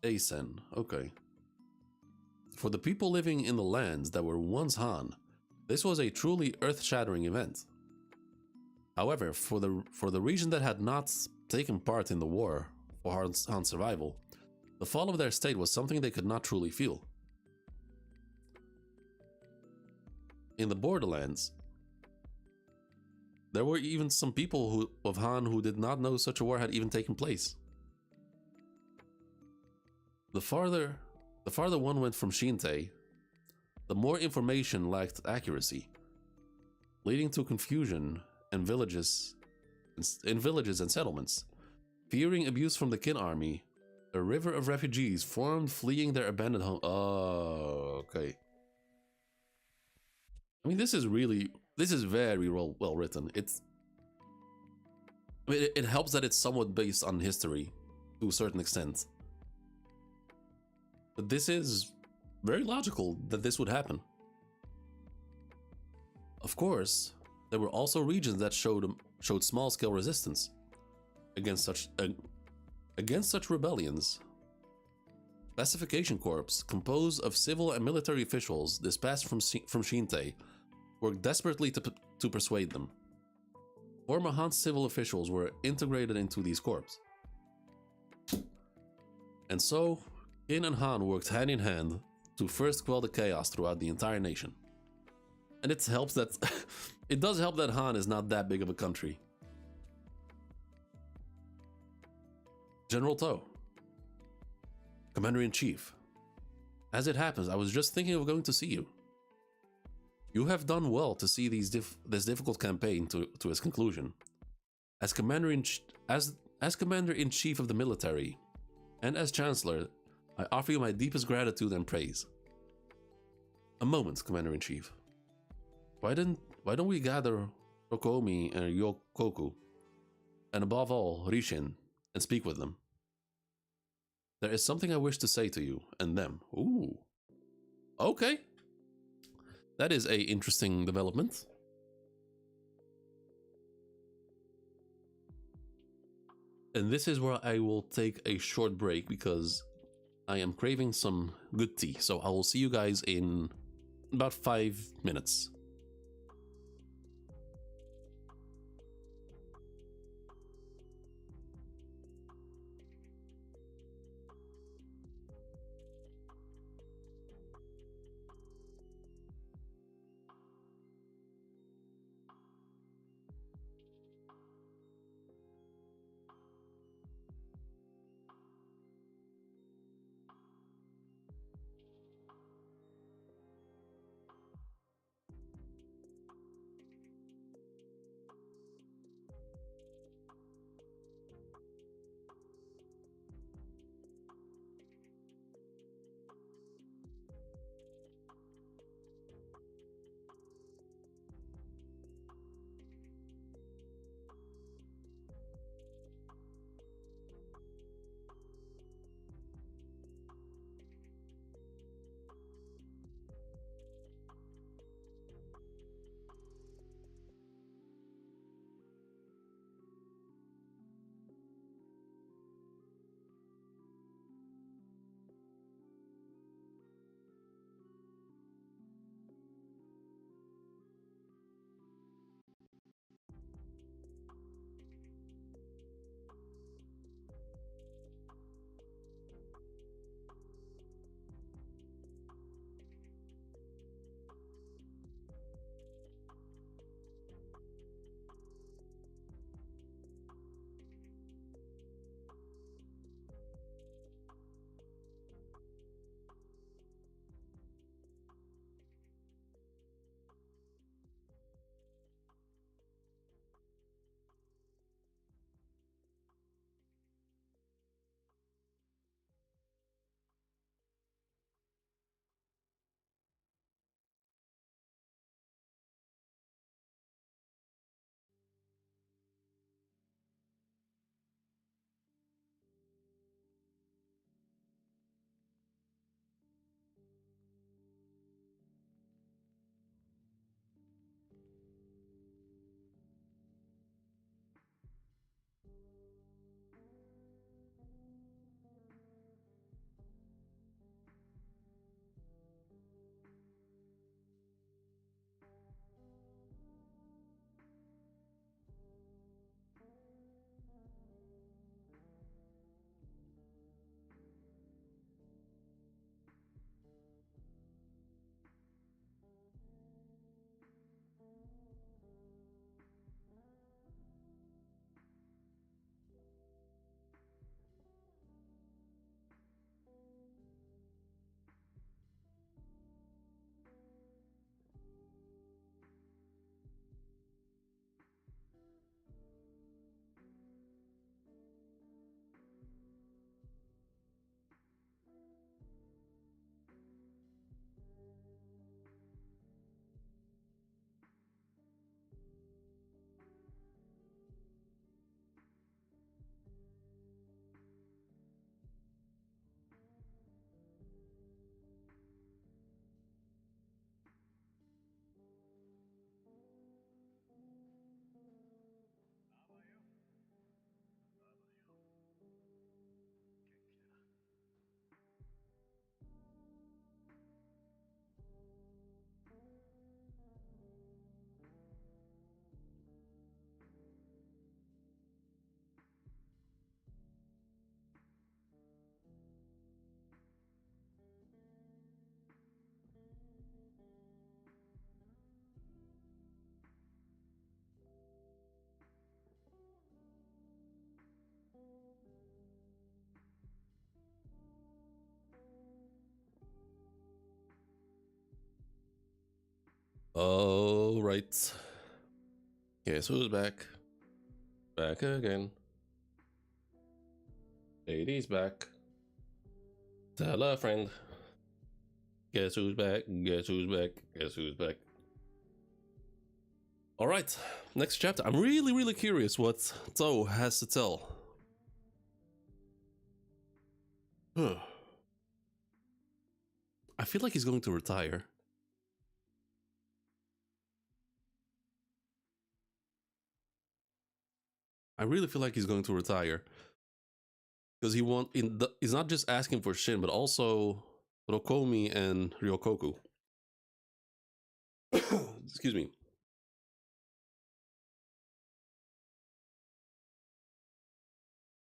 Eisen, okay. For the people living in the lands that were once Han, this was a truly earth-shattering event. However, for the region that had not taken part in the war for Han's survival, the fall of their state was something they could not truly feel. In the borderlands, there were even some people of Han who did not know such a war had even taken place. The farther one went from Shinte, the more information lacked accuracy, leading to confusion in villages and settlements. Fearing abuse from the Qin army, a river of refugees formed, fleeing their abandoned home. Oh, okay. I mean, this is very well written. It helps that it's somewhat based on history to a certain extent. But this is very logical that this would happen. Of course, there were also regions that showed small-scale resistance against such rebellions. Pacification Corps, composed of civil and military officials dispatched from Shinte, worked desperately to persuade them. Former Han civil officials were integrated into these corps. And so, Qin and Han worked hand in hand to first quell the chaos throughout the entire nation. And it does help that Han is not that big of a country. General To, Commander-in-Chief. As it happens, I was just thinking of going to see you. You have done well to see this difficult campaign to its conclusion. As Commander-in-Chief of the military, and as Chancellor, I offer you my deepest gratitude and praise. A moment, Commander-in-Chief. Why don't we gather Rokomi and Yokoku, and above all, Rishin, and speak with them? There is something I wish to say to you and them. Ooh. Okay. That is a interesting development. And this is where I will take a short break because I am craving some good tea. So I will see you guys in about 5 minutes. Oh, right. Guess who's back? Back again. Lady's back. Tell a friend. Guess who's back? Guess who's back? Guess who's back? Alright, next chapter. I'm really curious what Toe has to tell. Huh. I feel like he's going to retire. I really feel like he's going to retire. Because he's not just asking for Shin, but also Rokomi and Ryokoku. Excuse me.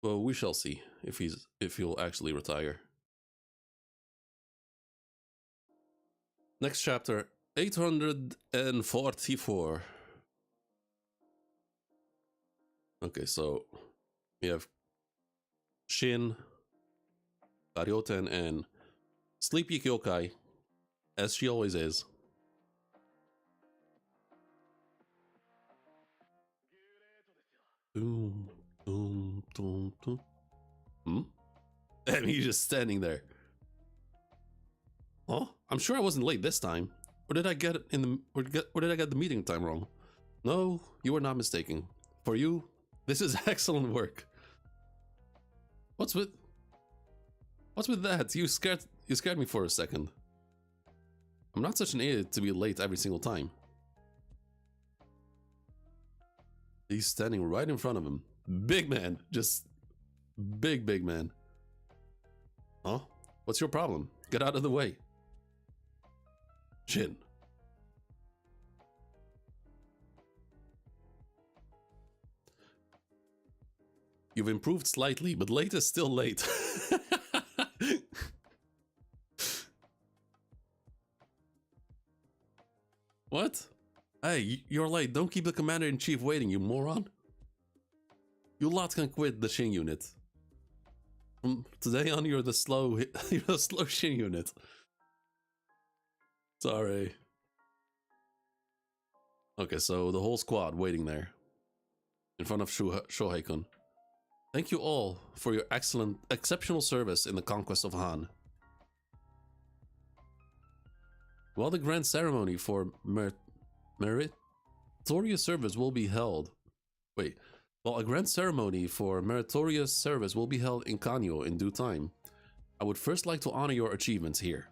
Well, we shall see if he'll actually retire. Next chapter, 844. Okay, so we have Shin, Karyoten, and Sleepy Kyokai, as she always is. Doom, doom, doom, doom. And he's just standing there. Oh, I'm sure I wasn't late this time. Or did I get it in the or did I get the meeting time wrong? No, you were not mistaken. For you, this is excellent work. What's with that? You scared me for a second. I'm not such an idiot to be late every single time. He's standing right in front of him. Big man, just big man. Huh? What's your problem? Get out of the way. Shin. You've improved slightly, but late is still late. What? Hey, you're late. Don't keep the commander-in-chief waiting, you moron. You lot can quit the Shin unit. From today on, you're the slow Shin unit. Sorry. Okay, so the whole squad waiting there. In front of Shohei-kun. Thank you all for your exceptional service in the conquest of Han. While the grand ceremony for meritorious service will be held... While a grand ceremony for meritorious service will be held in Kanyo in due time, I would first like to honor your achievements here.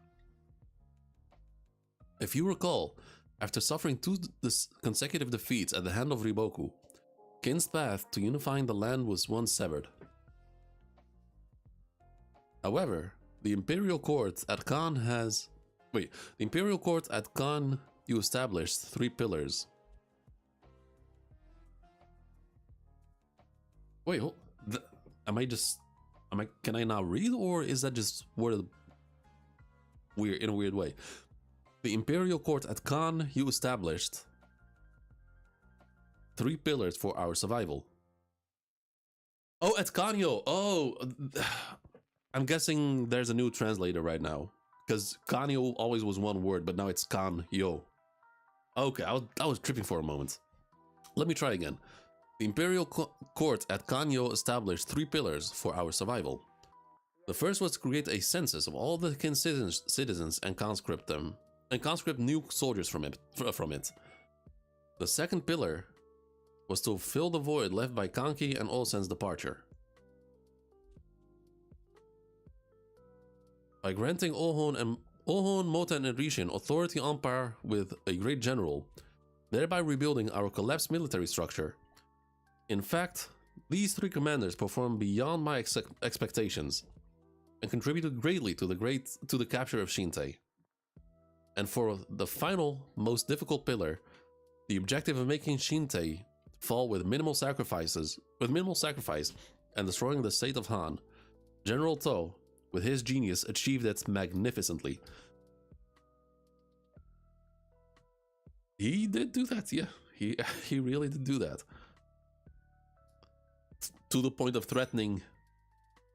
If you recall, after suffering 2 consecutive defeats at the hand of Riboku, Kin's path to unifying the land was once severed. However, the Imperial Court at Kan you established 3 pillars. Wait, can I not read, or is that just worded weird in a weird way? The Imperial Court at Kan you established 3 pillars for our survival. Oh, at Kanyo. Oh, I'm guessing there's a new translator right now, because Kanyo always was one word, but now it's Kanyo. Okay, I was tripping for a moment. Let me try again. The Imperial Court at Kanyo established 3 pillars for our survival. The first was to create a census of all the Kin citizens and conscript them, and conscript new soldiers from it. The second pillar was to fill the void left by Kanki and Olsen's departure. By granting Ohon, Moten, and Rishin authority on par with a great general, thereby rebuilding our collapsed military structure. In fact, these 3 commanders performed beyond my expectations and contributed greatly to the capture of Shintei. And for the final, most difficult pillar, the objective of making Shintei fall with minimal sacrifice and destroying the state of Han, General To, with his genius, achieved it magnificently. He did do that, yeah. He really did do that. To the point of threatening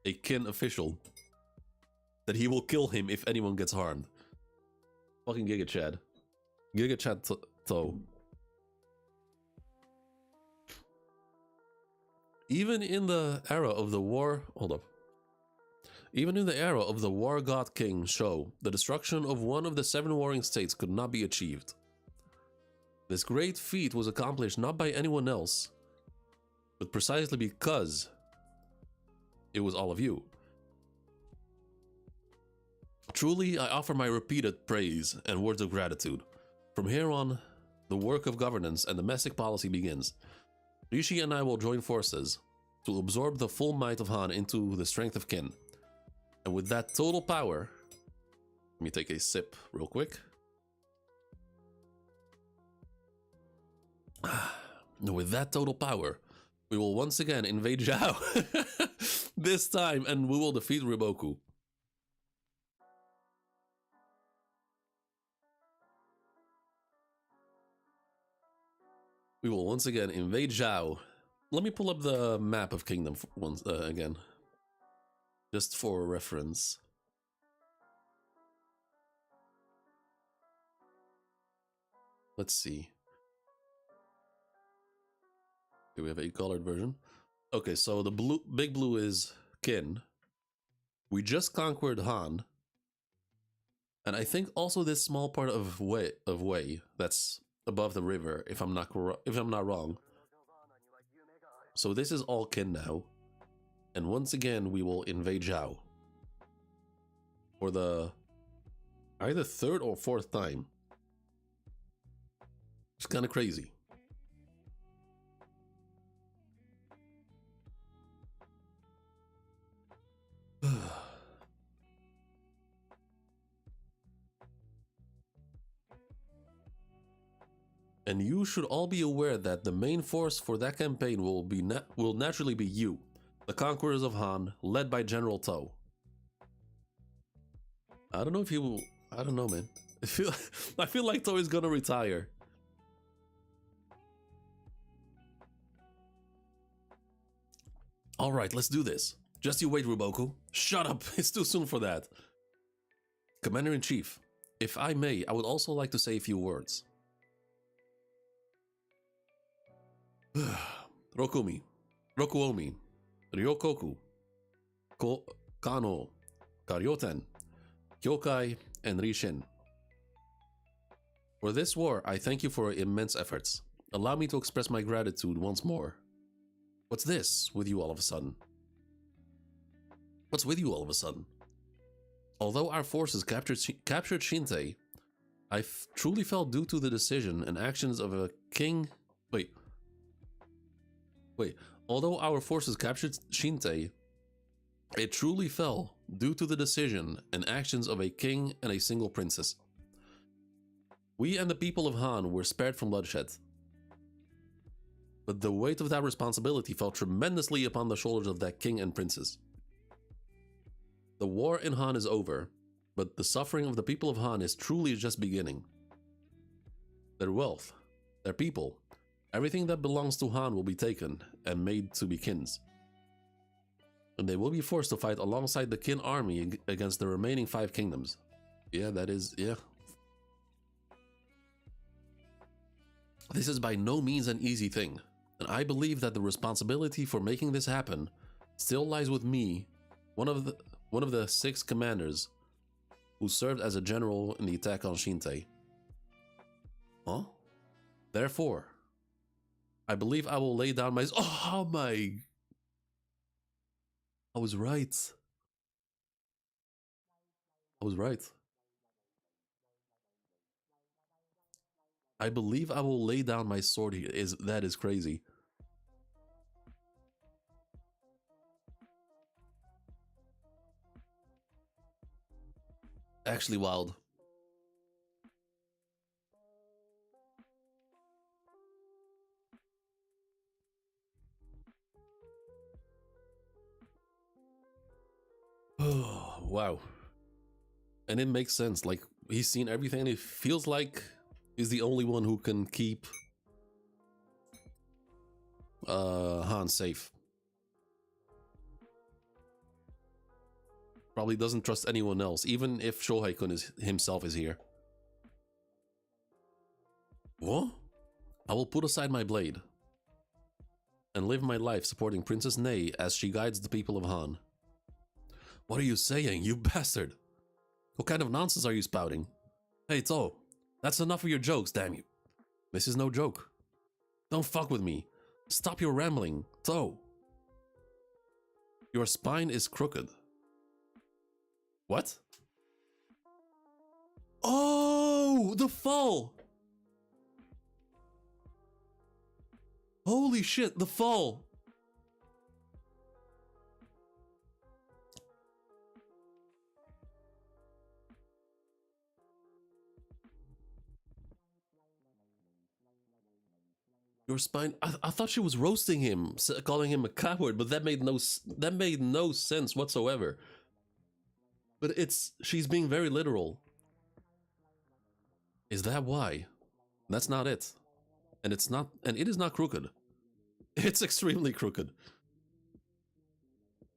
a Kin official that he will kill him if anyone gets harmed. Fucking Giga Chad. Giga Chat Toe. Even in the era of the war, hold up. Even in the era of the War God King show, the destruction of one of the 7 warring states could not be achieved. This great feat was accomplished not by anyone else, but precisely because it was all of you. Truly, I offer my repeated praise and words of gratitude. From here on, the work of governance and domestic policy begins. Rishi and I will join forces to absorb the full might of Han into the strength of Qin. And with that total power, let me take a sip real quick. With that total power, we will once again invade Zhao. This time, and we will defeat Riboku. We will once again invade Zhao. Let me pull up the map of Kingdom once again, just for reference. Let's see. Okay, we have a colored version. Okay, so the blue, big blue is Qin. We just conquered Han, and I think also this small part of Wei that's above the river, if I'm not wrong. So this is all Qin now, and once again we will invade Zhao for the either 3rd or 4th time. It's kind of crazy. And you should all be aware that the main force for that campaign will naturally be you, the conquerors of Han, led by General To. I don't know if he will. I don't know, man. I feel like To is gonna retire. All right, let's do this. Just you wait, Riboku. Shut up. It's too soon for that. Commander-in-Chief, if I may, I would also like to say a few words. Rokuomi, Ryokoku, Kano, Karyoten, Kyokai, and Rishin. For this war, I thank you for your immense efforts. Allow me to express my gratitude once more. What's this with you all of a sudden? What's with you all of a sudden? Although our forces captured Shinte, I truly felt due to the decision and actions of a king... Wait. Although our forces captured Shinte, it truly fell due to the decision and actions of a king and a single princess. We and the people of Han were spared from bloodshed. But the weight of that responsibility fell tremendously upon the shoulders of that king and princess. The war in Han is over, but the suffering of the people of Han is truly just beginning. Their wealth, their people, everything that belongs to Han will be taken and made to be Qin's. And they will be forced to fight alongside the Qin army against the remaining 5 kingdoms. Yeah, that is, yeah. This is by no means an easy thing, and I believe that the responsibility for making this happen still lies with me, one of the 6 commanders who served as a general in the attack on Shinte. Huh? Therefore, I believe I will lay down my... Oh my... I was right. I was right. I believe I will lay down my sword here. That is crazy. Actually wild. Oh, wow. And it makes sense. Like, he's seen everything and it feels like he's the only one who can keep Han safe. Probably doesn't trust anyone else, even if Shohei-kun himself is here. What? I will put aside my blade and live my life supporting Princess Ney as she guides the people of Han. What are you saying, you bastard? What kind of nonsense are you spouting? Hey, To, that's enough of your jokes, damn you. This is no joke. Don't fuck with me. Stop your rambling, To. Your spine is crooked. What? Oh, the fall! Holy shit, the fall! Your spine. I thought she was roasting him, calling him a coward, but that made no sense whatsoever. But she's being very literal. Is that why? That's not it. And it is not crooked. It's extremely crooked.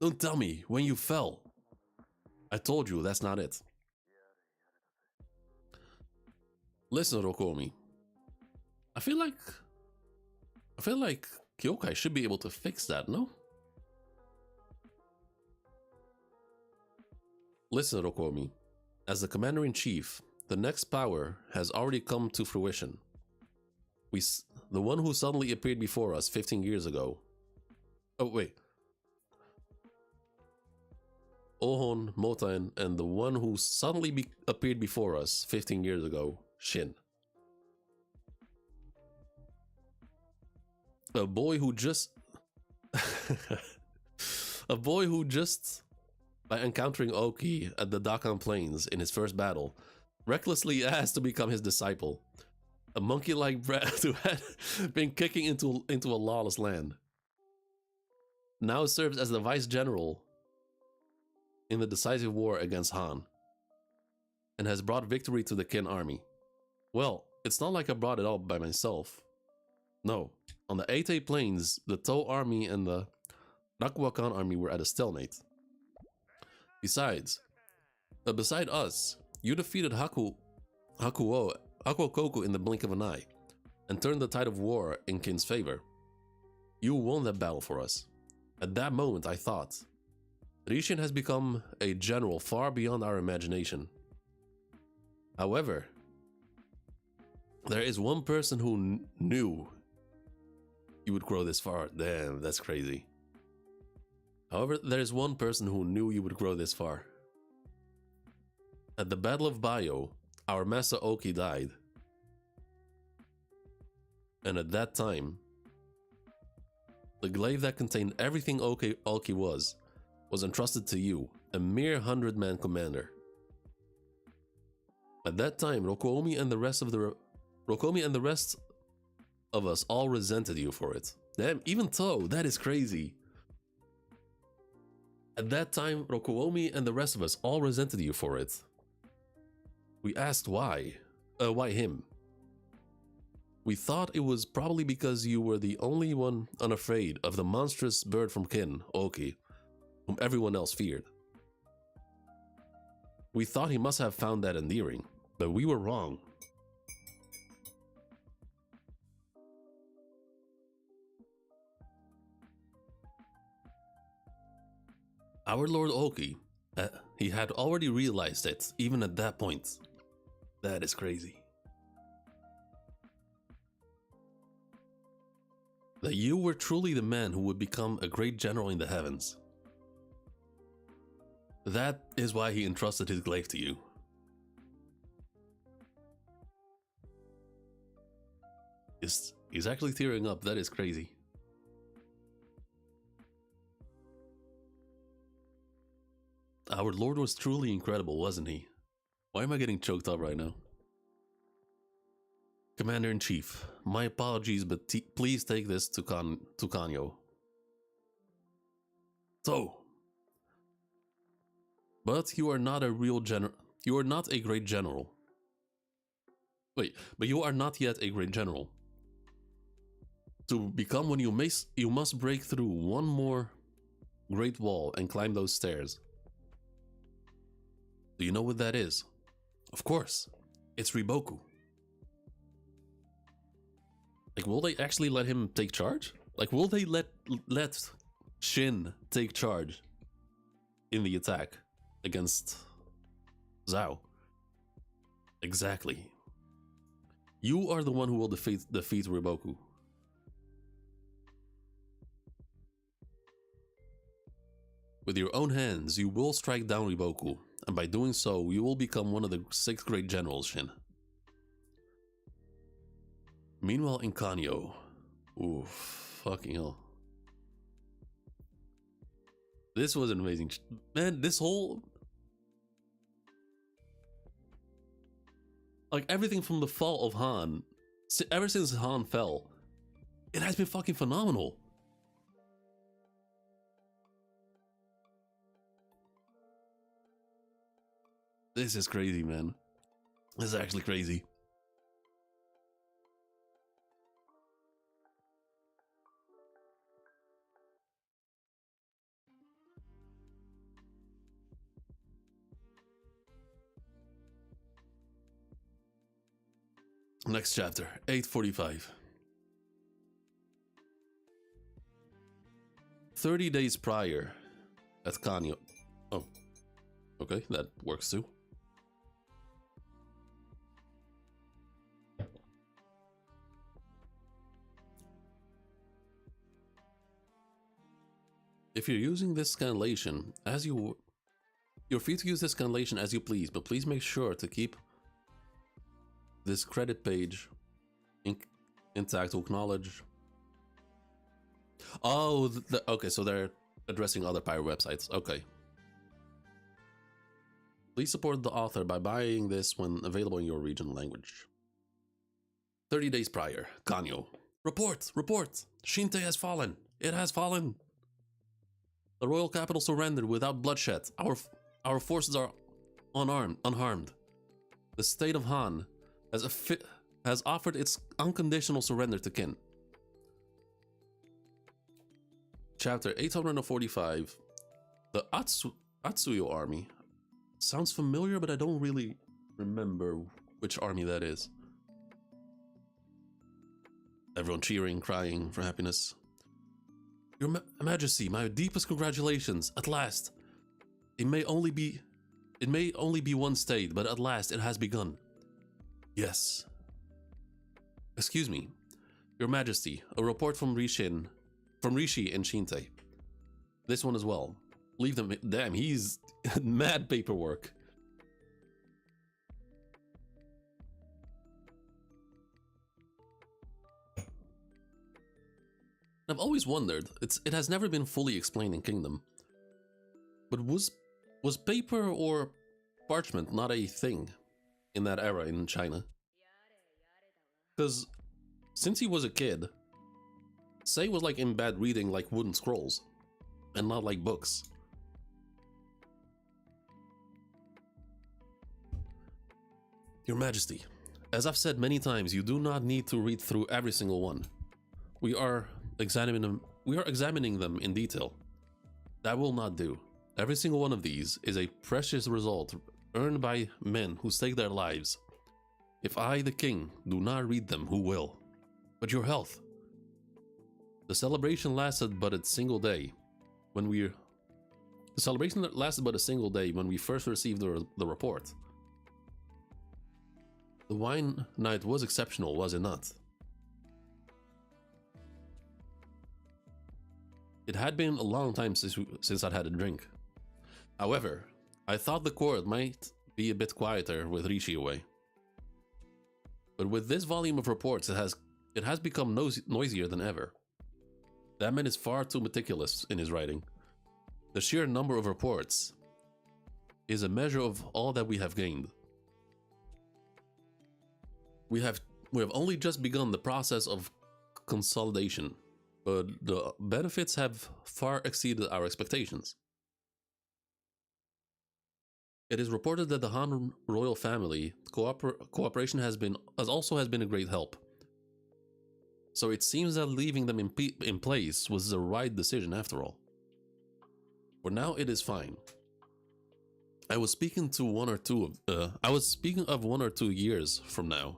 Don't tell me when you fell. I told you that's not it. Listen, Rokomi. I feel like Kyokai should be able to fix that, no? Listen, Rokomi. As the Commander-in-Chief, the next power has already come to fruition. The one who suddenly appeared before us 15 years ago. Oh, wait. Ohon, Motain, and the one who suddenly appeared before us 15 years ago, Shin. A boy who just... a boy who just, by encountering Oki at the Dakan Plains in his first battle, recklessly asked to become his disciple. A monkey-like brat who had been kicking into a lawless land. Now serves as the vice general in the decisive war against Han, and has brought victory to the Qin army. Well, it's not like I brought it all by myself. No, on the Ate Plains, the To army and the Rakuakan army were at a stalemate. Besides us, you defeated Hakuokoku in the blink of an eye, and turned the tide of war in Qin's favor. You won that battle for us. At that moment I thought, Risshin has become a general far beyond our imagination. However, there is one person who knew you would grow this far. Damn, that's crazy. However, there is one person who knew you would grow this far. At the Battle of Bayo, our Master Oki died. And at that time, the glaive that contained everything Oki was entrusted to you, a mere 100-man commander. At that time, Rokomi and the rest of us all resented you for it. Damn, even To, that is crazy. At that time, Rokomi and the rest of us all resented you for it. We asked why him? We thought it was probably because you were the only one unafraid of the monstrous bird from Qin, Oki, whom everyone else feared. We thought he must have found that endearing, but we were wrong. Our Lord Oki, he had already realized it, even at that point. That is crazy. That you were truly the man who would become a great general in the heavens. That is why he entrusted his glaive to you. He's actually tearing up, that is crazy. Our Lord was truly incredible, wasn't he? Why am I getting choked up right now? Commander-in-Chief, my apologies, but please take this to Kanyo. So, but you are not a real general. You are not a great general. Wait, but you are not yet a great general. To become one, you must break through one more great wall and climb those stairs. Do you know what that is? Of course, it's Riboku. Like, will they actually let him take charge? Like, will they let Shin take charge in the attack against Zhao? Exactly. You are the one who will defeat Riboku. With your own hands, you will strike down Riboku, and by doing so, you will become one of the 6th great generals, Shin. Meanwhile, in Kanyo. Oof, fucking hell. This was an amazing... Man, this whole... Like, everything from the fall of Han, ever since Han fell, it has been fucking phenomenal. This is crazy, man. This is actually crazy. Next chapter, 845. 30 days prior at Kanyo. Oh, okay, that works too. If you're using this scanlation, you're free to use this scanlation as you please, but please make sure to keep this credit page intact to acknowledge. Oh, okay, so they're addressing other pirate websites. Okay. Please support the author by buying this when available in your region language. 30 days prior, Kanyo. Report! Report! Shinte has fallen! It has fallen! The royal capital surrendered without bloodshed. Our forces are unharmed. The state of Han has offered its unconditional surrender to Qin. Chapter 845. The Atsuyo army. Sounds familiar, but I don't really remember which army that is. Everyone cheering, crying for happiness. Your Majesty, my deepest congratulations. At last. It may only be one state, but at last it has begun. Yes. Excuse me. Your Majesty, a report from Rishi and Shinte. This one as well. Leave them. Damn, he's mad paperwork. I've always wondered, it has never been fully explained in Kingdom. But was paper or parchment not a thing in that era in China? Because since he was a kid, Sei was like in bed reading like wooden scrolls and not like books. Your Majesty, as I've said many times, you do not need to read through every single one. We are examining them in detail. That will not do. Every single one of these is a precious result earned by men who stake their lives. If I, the king, do not read them, who will? But your health. The celebration lasted but a single day when we first received the report. The wine night was exceptional, was it not? It had been a long time since I'd had a drink. However, I thought the court might be a bit quieter with Rishi away. But with this volume of reports, it has become noisier than ever. That man is far too meticulous in his writing. The sheer number of reports is a measure of all that we have gained. We have only just begun the process of consolidation, but the benefits have far exceeded our expectations. It is reported that the Han royal family cooperation has also been a great help. So it seems that leaving them in place was the right decision after all. For now, it is fine. I was speaking of 1 or 2 years from now.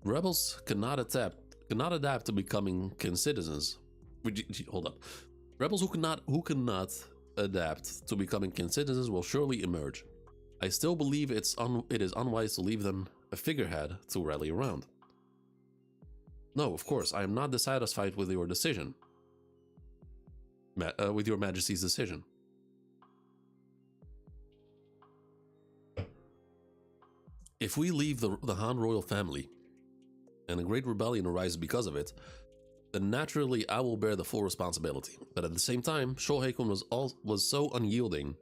Rebels cannot adapt to becoming kin citizens. Hold up. Rebels who cannot adapt to becoming kin citizens will surely emerge. I still believe it is unwise to leave them a figurehead to rally around. No, of course, I am not dissatisfied with your decision. With your Majesty's decision. If we leave the Han royal family, and a great rebellion arises because of it, then naturally I will bear the full responsibility. But at the same time, Shohei-kun was so unyielding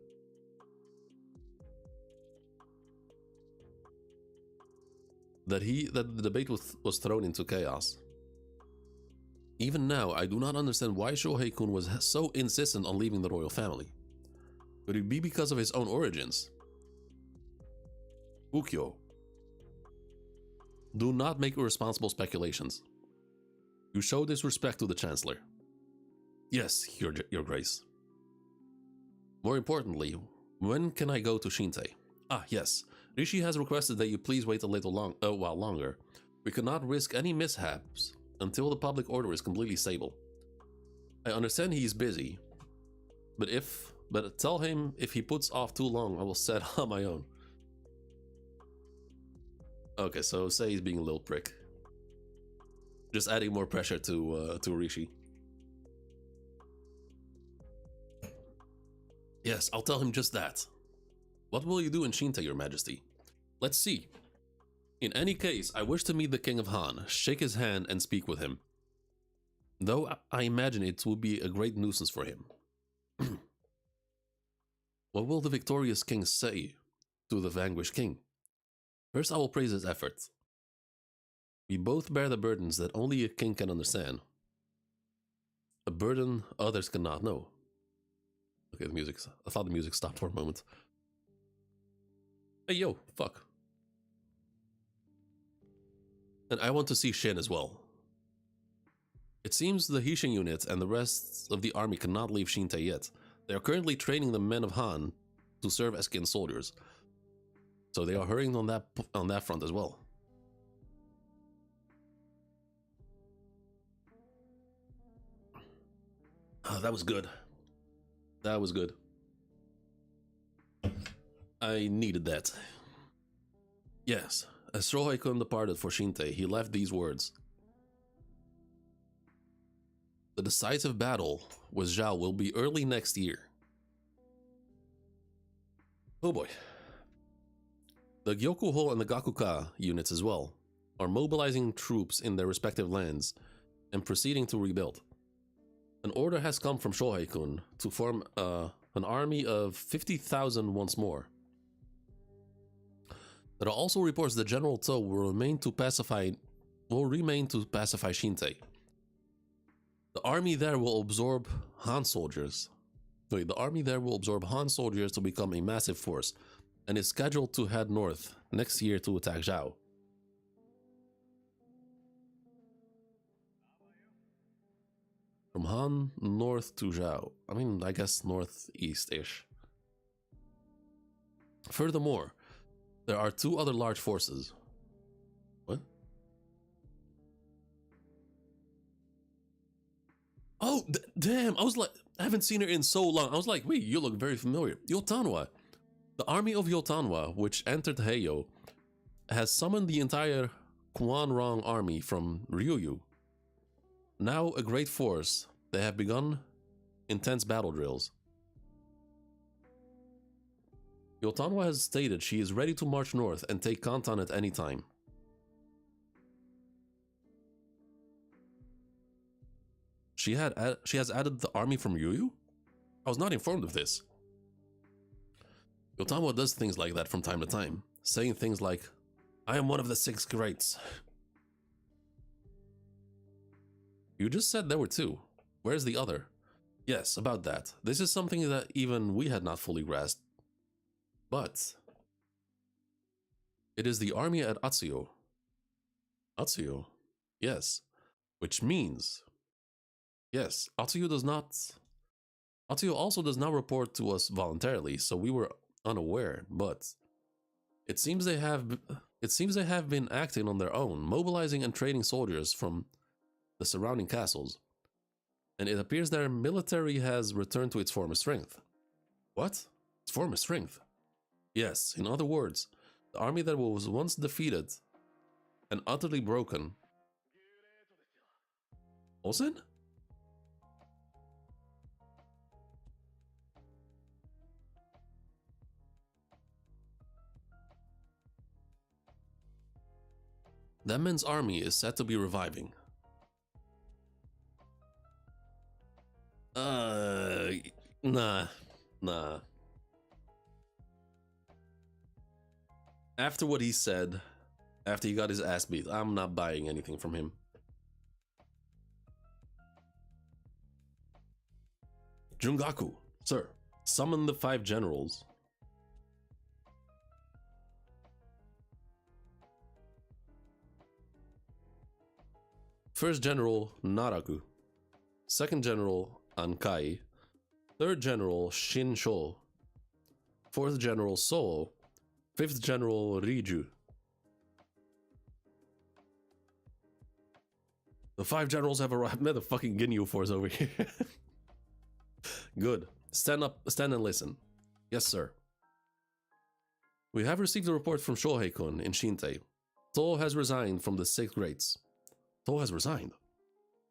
that the debate was thrown into chaos. Even now, I do not understand why Shohei-kun was so insistent on leaving the royal family. Could it be because of his own origins? Ukyo, do not make irresponsible speculations. You show disrespect to the Chancellor. Yes, your Grace. More importantly, when can I go to Shintei? Ah, yes. Rishi has requested that you please wait a while longer. We cannot risk any mishaps until the public order is completely stable. I understand he is busy, but tell him if he puts off too long, I will set on my own. Okay, so say he's being a little prick. Just adding more pressure to Rishi. Yes, I'll tell him just that. What will you do in Shintei, Your Majesty? Let's see. In any case, I wish to meet the King of Han, shake his hand and speak with him. Though I imagine it will be a great nuisance for him. What will the victorious king say to the vanquished king? First, I will praise his efforts. We both bear the burdens that only a king can understand. A burden others cannot know. Okay, I thought the music stopped for a moment. Hey, yo, fuck. And I want to see Shin as well. It seems the Hishin unit and the rest of the army cannot leave Shintei yet. They are currently training the men of Han to serve as kin soldiers. So they are hurrying on that front as well. Oh, that was good. That was good. I needed that. Yes, as Shohei-kun departed for Shintei, he left these words. The decisive battle with Zhao will be early next year. Oh boy. The Gyokuho and the Gakuka units as well are mobilizing troops in their respective lands and proceeding to rebuild. An order has come from Shohei-kun to form an army of 50,000 once more. There are also reports that General To will remain to pacify Shintei. The army there will absorb Han soldiers. The army there will absorb Han soldiers to become a massive force, and is scheduled to head north next year to attack Zhao. From Han north to Zhao. I mean, I guess northeast-ish. Furthermore, there are two other large forces. What? Oh, damn! I was like, I haven't seen her in so long. I was like, wait, you look very familiar. Yotanwa. The army of Yotanwa, which entered Heiyo, has summoned the entire Kwanrong army from Ryuyu. Now a great force, they have begun intense battle drills. Yotanwa has stated she is ready to march north and take Kantan at any time. She has added the army from Ryuyu? I was not informed of this. Yotanwa does things like that from time to time, saying things like, I am one of the 6 greats. You just said there were 2. Where's the other? Yes, about that. This is something that even we had not fully grasped. But it is the army at Atsuyo. Atsuyo? Yes. Which means, yes, Atsuyo also does not report to us voluntarily, so we were unaware, but it seems they have It seems they have been acting on their own, mobilizing and training soldiers from the surrounding castles. And it appears their military has returned to its former strength. What? Its former strength? Yes, in other words, the army that was once defeated and utterly broken. Osen? That man's army is said to be reviving. Nah. After what he said, after he got his ass beat, I'm not buying anything from him. Jungaku, sir, summon the 5 generals. First General Naraku, Second General Ankai, Third General Shinsho, Fourth General Sou, Fifth General Riju. The 5 generals have arrived. Man, the fucking Ginyu force over here. Good. Stand up, stand and listen. Yes, sir. We have received a report from Shohei-kun in Shintei. To has resigned from the 6th grades. To has resigned.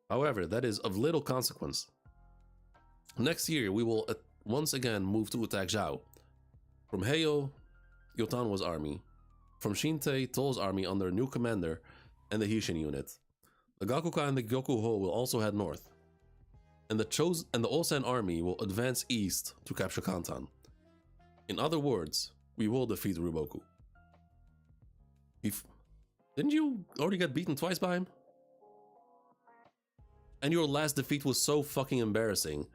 However, that is of little consequence. Next year, we will once again move to attack Zhao. From Heiyo, Yotanwa's army. From Shintei, To's army under a new commander and the Hishin unit. The Gakuka and the Gyokuho will also head north. And the Osen army will advance east to capture Kantan. In other words, we will defeat Ruboku. Didn't you already get beaten twice by him? And your last defeat was so fucking embarrassing.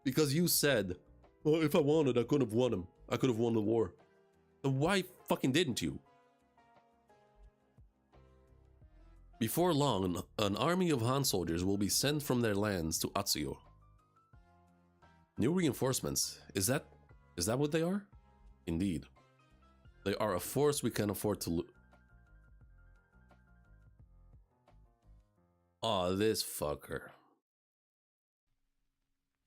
Because you said, well, if I wanted, I could have won him. I could have won the war. Then why fucking didn't you? Before long, an army of Han soldiers will be sent from their lands to Atsuyo. New reinforcements, is that what they are? Indeed. They are a force we can afford to lose. Aw, this fucker.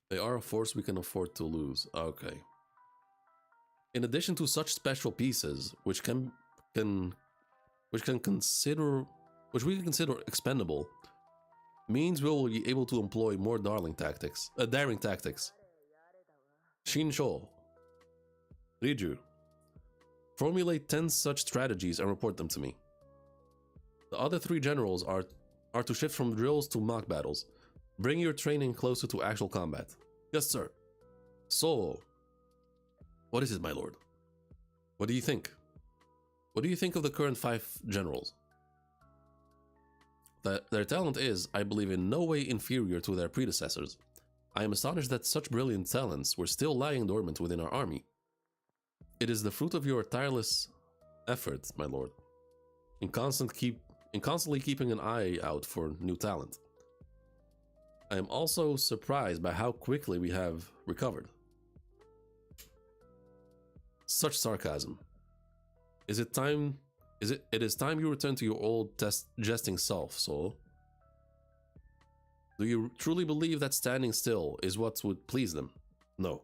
They are a force we can afford to lose. Okay. In addition to such special pieces, which we can consider expendable, means we will be able to employ more daring tactics. Shinsho, Riju, formulate 10 such strategies and report them to me. The other 3 generals are to shift from drills to mock battles. Bring your training closer to actual combat. Yes, sir. So, what is it, my lord? What do you think? What do you think of the current 5 generals? Their talent is, I believe, in no way inferior to their predecessors. I am astonished that such brilliant talents were still lying dormant within our army. It is the fruit of your tireless efforts, my lord, in constantly keeping an eye out for new talent. I am also surprised by how quickly we have recovered. Such sarcasm. It is time you return to your old jesting self, Soul. Do you truly believe that standing still is what would please them? No.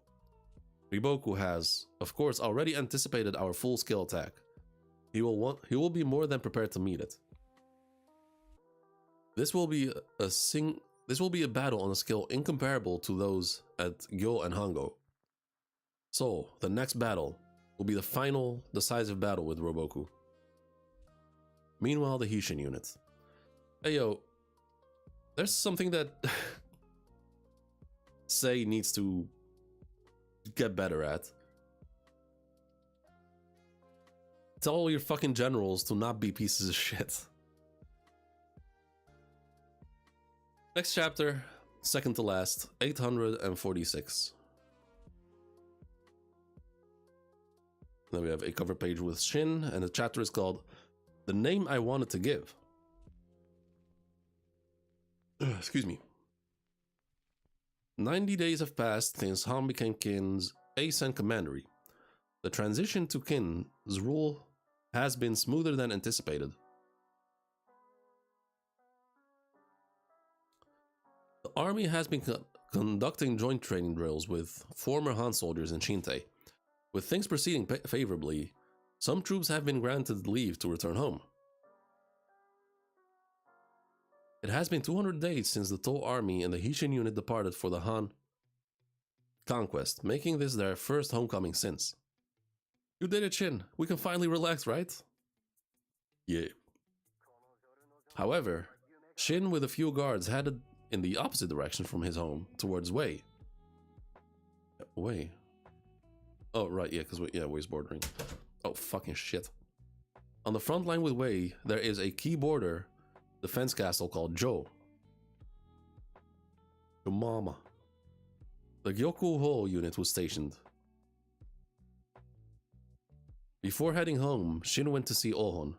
Riboku has, of course, already anticipated our full-scale attack. He will be more than prepared to meet it. This will be a battle on a scale incomparable to those at Gyo and Hango. So, the next battle will be the final decisive battle with Roboku. Meanwhile, the Hishin unit. Hey yo, there's something that Sei needs to get better at. Tell all your fucking generals to not be pieces of shit. Next chapter, second to last, 846. Then we have a cover page with Shin, and the chapter is called The Name I Wanted to Give. Excuse me. 90 days have passed since Han became Qin's ace and commandery. The transition to Qin's rule has been smoother than anticipated. The army has been conducting joint training drills with former Han soldiers in Shinte. With things proceeding favorably, some troops have been granted leave to return home. It has been 200 days since the Tau army and the Hishin unit departed for the Han conquest, making this their first homecoming since. You did it, Shin. We can finally relax, right? Yeah. However, Shin with a few guards headed in the opposite direction from his home, towards Wei. Wei? Oh, right, yeah, because Wei's bordering. Oh, fucking shit. On the front line with Wei, there is a key border defense castle called Zhou. Your mama. The Gyoku-ho unit was stationed. Before heading home, Shin went to see Ohon.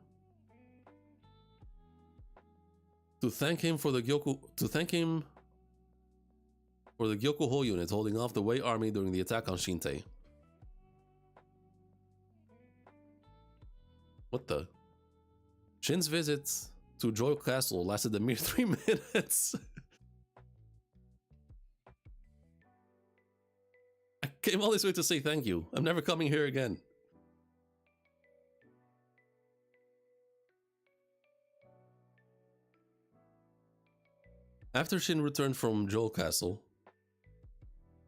To thank him for the Gyoku-ho unit holding off the Wei army during the attack on Shinte. What the? Shin's visit to Zhou Castle lasted a mere 3 minutes. I came all this way to say thank you. I'm never coming here again. After Shin returned from Zhou Castle,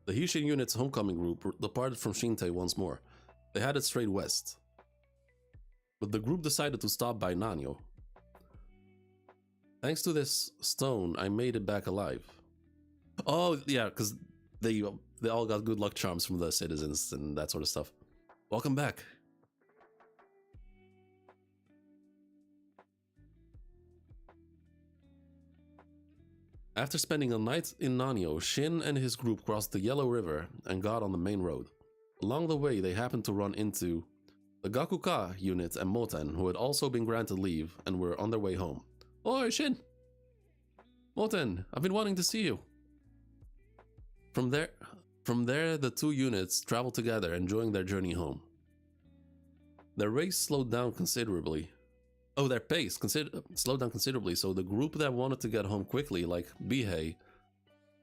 the Hishin unit's homecoming group departed from Shinte once more. They headed straight west. But the group decided to stop by Nanyo. Thanks to this stone, I made it back alive. Oh, yeah, because they all got good luck charms from the citizens and that sort of stuff. Welcome back. After spending a night in Nanyo, Shin and his group crossed the Yellow River and got on the main road. Along the way, they happened to run into the Gakuka unit and Moten, who had also been granted leave and were on their way home. Oi, Shin! Moten, I've been wanting to see you. From there, the two units traveled together, enjoying their journey home. Their race slowed down considerably. Oh, their pace slowed down considerably, so the group that wanted to get home quickly, like Bihei,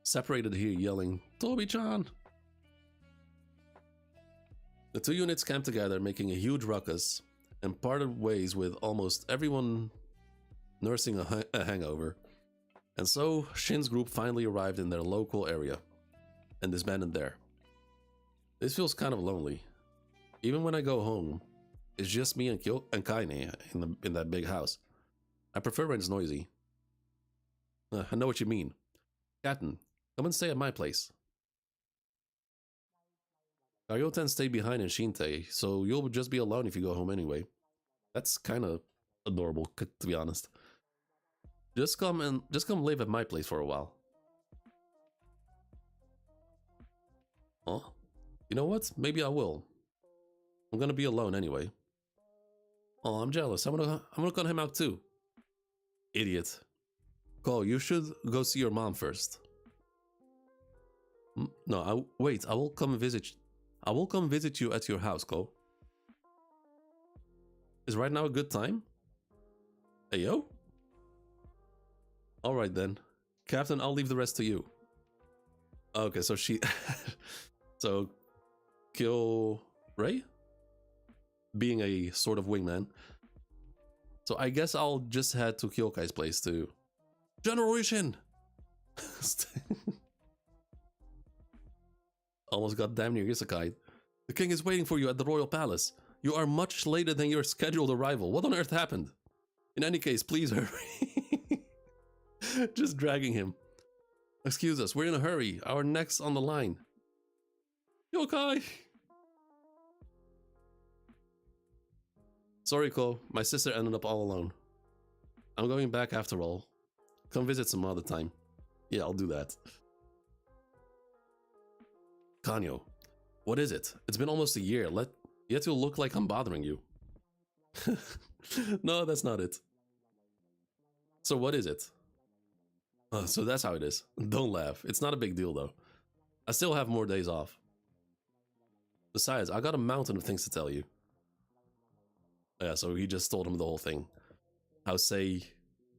separated here yelling, Tobi-chan! The two units camped together, making a huge ruckus, and parted ways with almost everyone nursing a hangover. And so, Shin's group finally arrived in their local area, and disbanded there. This feels kind of lonely. Even when I go home, it's just me and Kaine in that big house. I prefer when it's noisy. I know what you mean. Captain, come and stay at my place. Karyoten stayed behind in Shinte, so you'll just be alone if you go home anyway. That's kind of adorable, to be honest. Just come live at my place for a while. Oh, you know what? Maybe I will. I'm gonna be alone anyway. Oh, I'm jealous. I'm gonna cut him out too. Idiot. Ko, you should go see your mom first. No, wait. I will come visit. I will come visit you at your house, Ko. Is right now a good time? Hey, yo? Alright then. Captain, I'll leave the rest to you. Okay, so she... so, Kyo Ray? Being a sort of wingman. So I guess I'll just head to Kyokai's place to... General Rishin! Almost got damn near isekai. The king is waiting for you at the royal palace. You are much later than your scheduled arrival. What on earth happened? In any case, please hurry. Just dragging him. Excuse us, we're in a hurry. Our neck's on the line. Yokai! Sorry, Ko. My sister ended up all alone. I'm going back after all. Come visit some other time. Yeah, I'll do that. Kanyo, what is it? It's been almost a year. Yet you'll look like I'm bothering you. No, that's not it. So what is it? So that's how it is. Don't laugh. It's not a big deal though. I still have more days off. Besides, I got a mountain of things to tell you. Yeah, so he just told him the whole thing. How Sei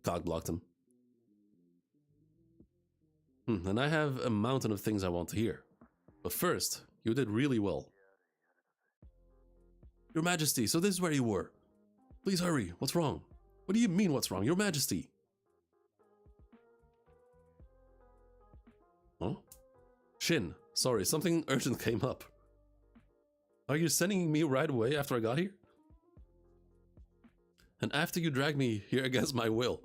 cog blocked him. And I have a mountain of things I want to hear. But first, you did really well. Your Majesty, so this is where you were. Please hurry, what's wrong? What do you mean what's wrong? Your Majesty. Huh? Shin, sorry, something urgent came up. Are you sending me right away after I got here? And after you dragged me here against my will?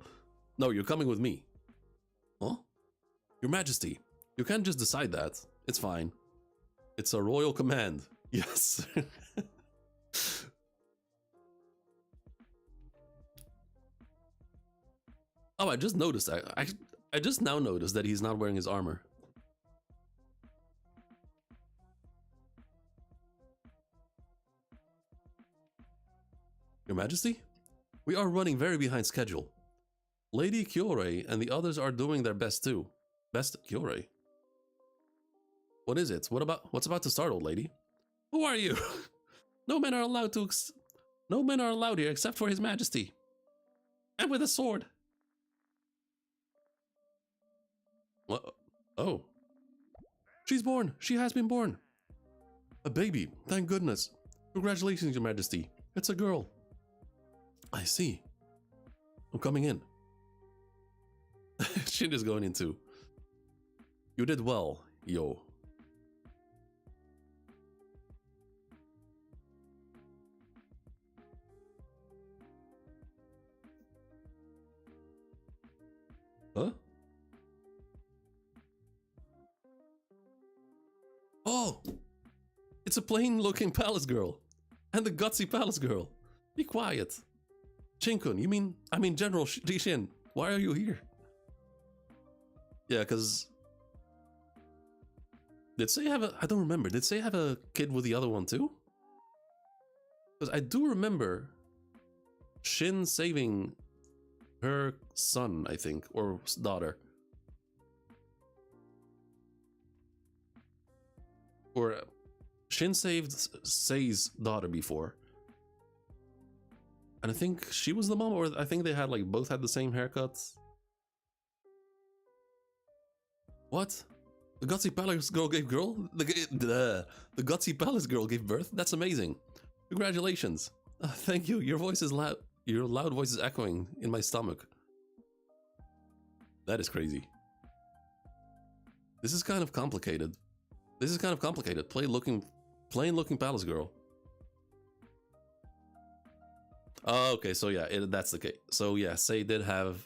No, you're coming with me. Huh? Your Majesty, you can't just decide that. It's fine. It's a royal command. Yes. Oh, I just noticed that. I just now noticed that he's not wearing his armor. Your Majesty? We are running very behind schedule. Lady Kyorei and the others are doing their best too. Best Kyorei? What is it? What's about to start, old lady? Who are you? No men are allowed here except for His Majesty. And with a sword. What? Oh. She's born. She has been born. A baby. Thank goodness. Congratulations, Your Majesty. It's a girl. I see. I'm coming in. Shin is going in too. You did well, yo. Huh? Oh! It's a plain-looking palace girl. And the gutsy palace girl. Be quiet. Shinkun, I mean General Shin, why are you here? Yeah, because... Did Sei have a... I don't remember. Did Sei have a kid with the other one too? Because I do remember Shin saving her son, I think, or daughter. Or Shin saved Sei's daughter before. And I think she was the mom, or I think they had like both had the same haircuts. What? The gutsy palace girl gave the gutsy palace girl gave birth? That's amazing. Congratulations. Thank you. Your voice is loud. Your loud voice is echoing in my stomach. That is crazy. This is kind of complicated. Plain looking palace girl. Oh, okay, so yeah, that's the case. So yeah, Sei did have...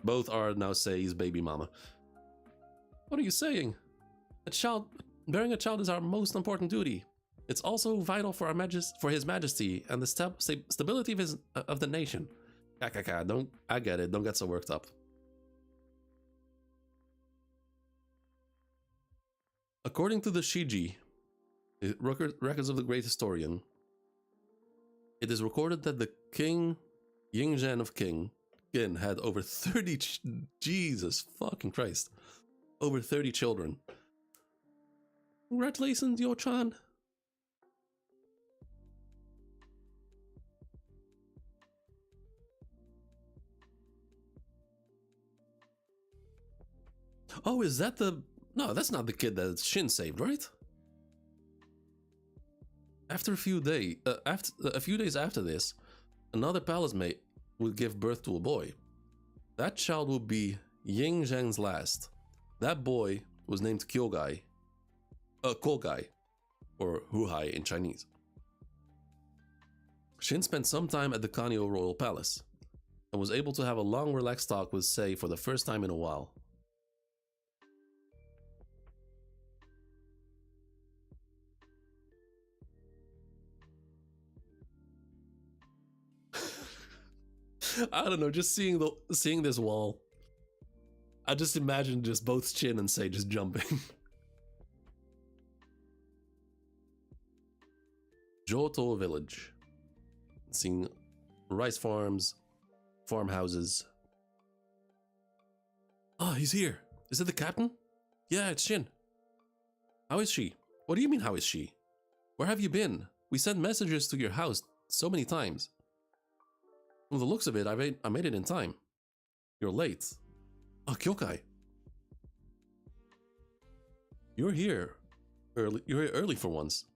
Both are now Sei's baby mama. What are you saying? Bearing a child is our most important duty. It's also vital for His Majesty and the stability of the nation. I get it. Don't get so worked up. According to the Shiji, the records of the Great Historian, it is recorded that the King Yingzhen of Qin had over 30 Jesus fucking Christ, over 30 children. Congratulations, Yo-chan. Oh, is that the... No, that's not the kid that Shin saved, right? After a few days after this, another palace mate would give birth to a boy. That child would be Ying Zheng's last. That boy was named Kogai, or Huhai in Chinese. Shin spent some time at the Kanio Royal Palace, and was able to have a long relaxed talk with Sei for the first time in a while. I don't know, just seeing this wall, I just imagine just both Shin and Sei just jumping. Johto village. Seeing rice farms, farmhouses. Ah, he's here. Is it the captain? Yeah, it's Shin. How is she? What do you mean, how is she? Where have you been? We sent messages to your house so many times. From the looks of it, I made it in time. You're late. Oh, Kyokai. You're here early. You're here early for once.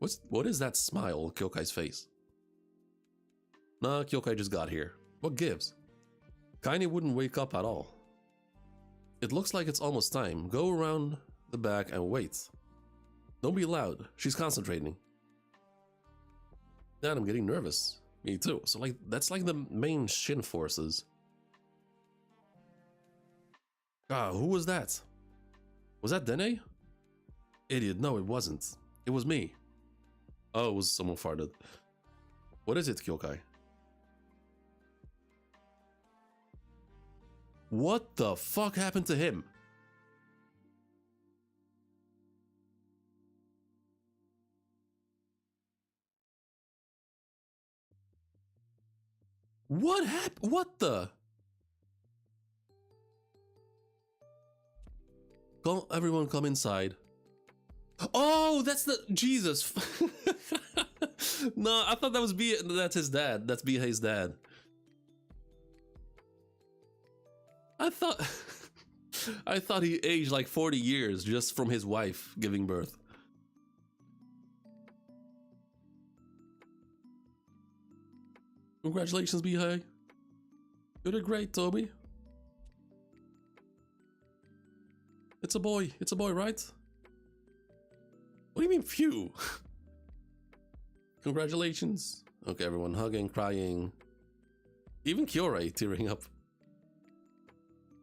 What is that smile on Kyokai's face? Nah, Kyokai just got here. What gives? Kaine wouldn't wake up at all. It looks like it's almost time. Go around the back and wait. Don't be loud. She's concentrating. Dad, I'm getting nervous. Me too. So like, that's like the main Shin forces. Ah, who was that? Was that Dene? Idiot, no it wasn't. It was me. Oh, it was someone farted. What is it, Kyokai? What the fuck happened to him? What happened? What the? Everyone come inside. Oh, that's the Jesus. No, I thought that was that's his dad. That's Bihei's dad. I thought I thought he aged like 40 years just from his wife giving birth. Congratulations, Bihei. You did great, Toby. It's a boy, right? What do you mean, phew? Congratulations. Okay, everyone hugging, crying. Even Kyorei tearing up.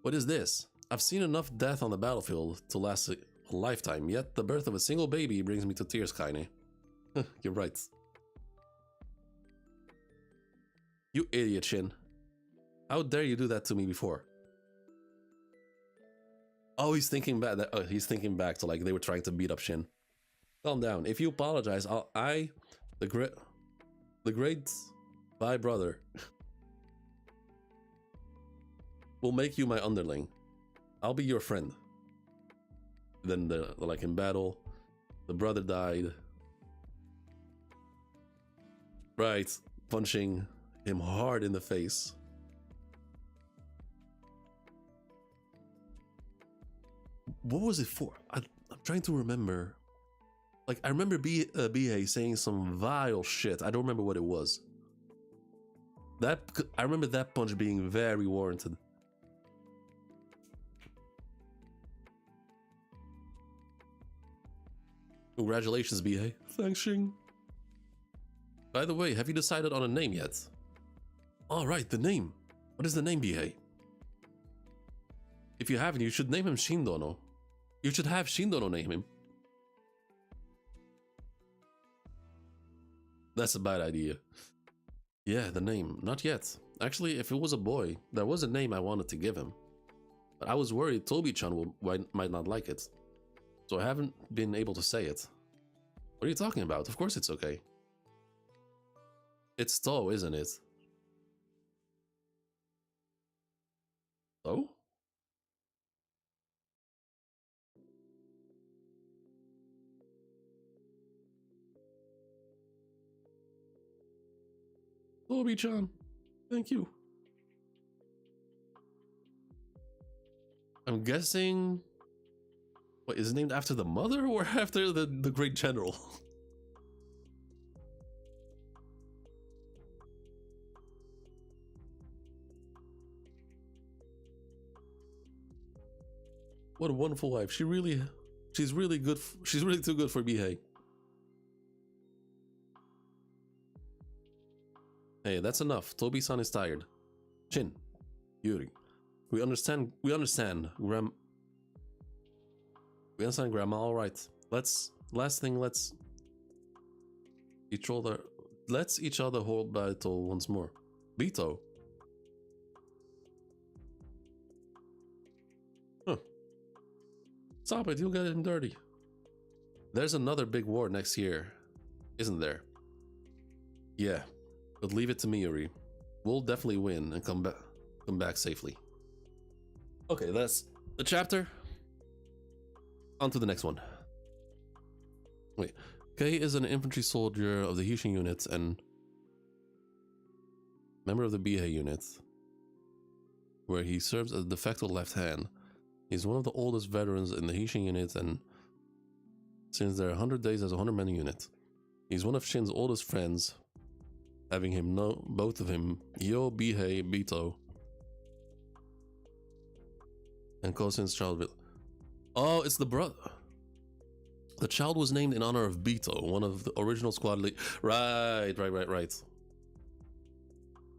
What is this? I've seen enough death on the battlefield to last a lifetime, yet the birth of a single baby brings me to tears, Kaine. You're right. You idiot, Shin. How dare you do that to me before? Oh, he's thinking back. He's thinking back to like they were trying to beat up Shin. Calm down. If you apologize, the great bye brother, will make you my underling. I'll be your friend. Then like in battle, the brother died. Right, punching him hard in the face. What was it for? I'm trying to remember. Like, I remember Bihei saying some vile shit. I don't remember what it was. I remember that punch being very warranted. Congratulations, Bihei. Thanks, Shing. By the way, have you decided on a name yet? All right, the name. What is the name, Bihei? If you haven't, you should name him Shindono. You should have Shindono name him. That's a bad idea. Yeah, the name. Not yet. Actually, if it was a boy, there was a name I wanted to give him. But I was worried Tobi-chan might not like it. So I haven't been able to say it. What are you talking about? Of course it's okay. It's To, isn't it? So? Tobi-chan, thank you. I'm guessing... Wait, is it named after the mother or after the great general? What a wonderful wife. She's really good. She's really too good for Bihei. Hey, that's enough. Tobi-san is tired. Shin, Yuri, we understand, Grandma, all right. Let's each other hold Bito once more. Bito? Huh. Stop it, you'll get him dirty. There's another big war next year, isn't there? Yeah, but leave it to me, Yuri. We'll definitely win and come back safely. Okay, that's the chapter. On to the next one. Wait, Kei is an infantry soldier of the Hishin unit and member of the Bihei unit, where he serves as de facto left hand. He's one of the oldest veterans in the Hishin unit, and since their 100 days as a 100-man unit, he's one of Shin's oldest friends, having him know both of him, Yo, Bihei, Bito, and Kosen's child. Oh, it's the brother. The child was named in honor of Bito, one of the original squad lead. Right.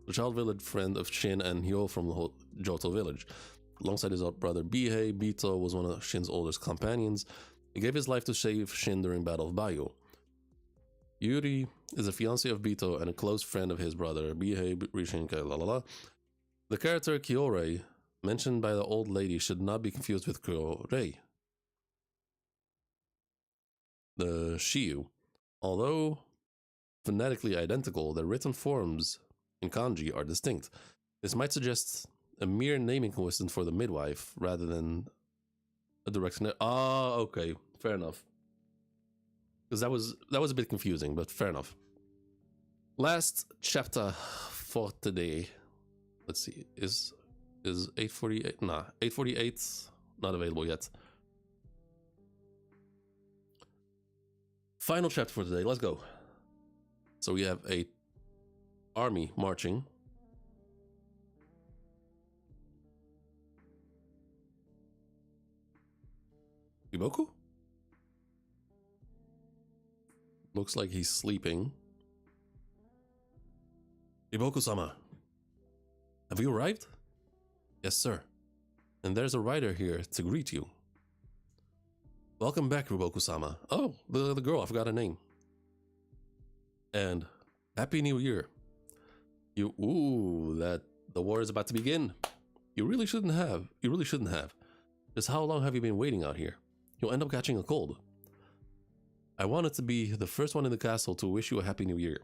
The child village friend of Shin and Hyo from the Johto village. Alongside his brother Bihei, Bito was one of Shin's oldest companions. He gave his life to save Shin during Battle of Bayo. Yuri is a fiancé of Bito and a close friend of his brother Bihei, Rishinkai, The character Kyorei, mentioned by the old lady, should not be confused with Kyorei, the Shiyu. Although phonetically identical, their written forms in kanji are distinct. This might suggest a mere naming coincidence for the midwife rather than a direct. Okay, fair enough. Because that was a bit confusing, but fair enough. Last chapter for today. Let's see, is 848? Nah, 848 not available yet. Final chapter for today. Let's go. So we have a army marching. Iboku? Looks like he's sleeping. Iboku-sama, have you arrived? Yes, sir. And there's a rider here to greet you. Welcome back, Iboku-sama. Oh, the girl, I forgot her name. And Happy New Year. The war is about to begin. You really shouldn't have. Just how long have you been waiting out here? You'll end up catching a cold. I wanted to be the first one in the castle to wish you a Happy New Year.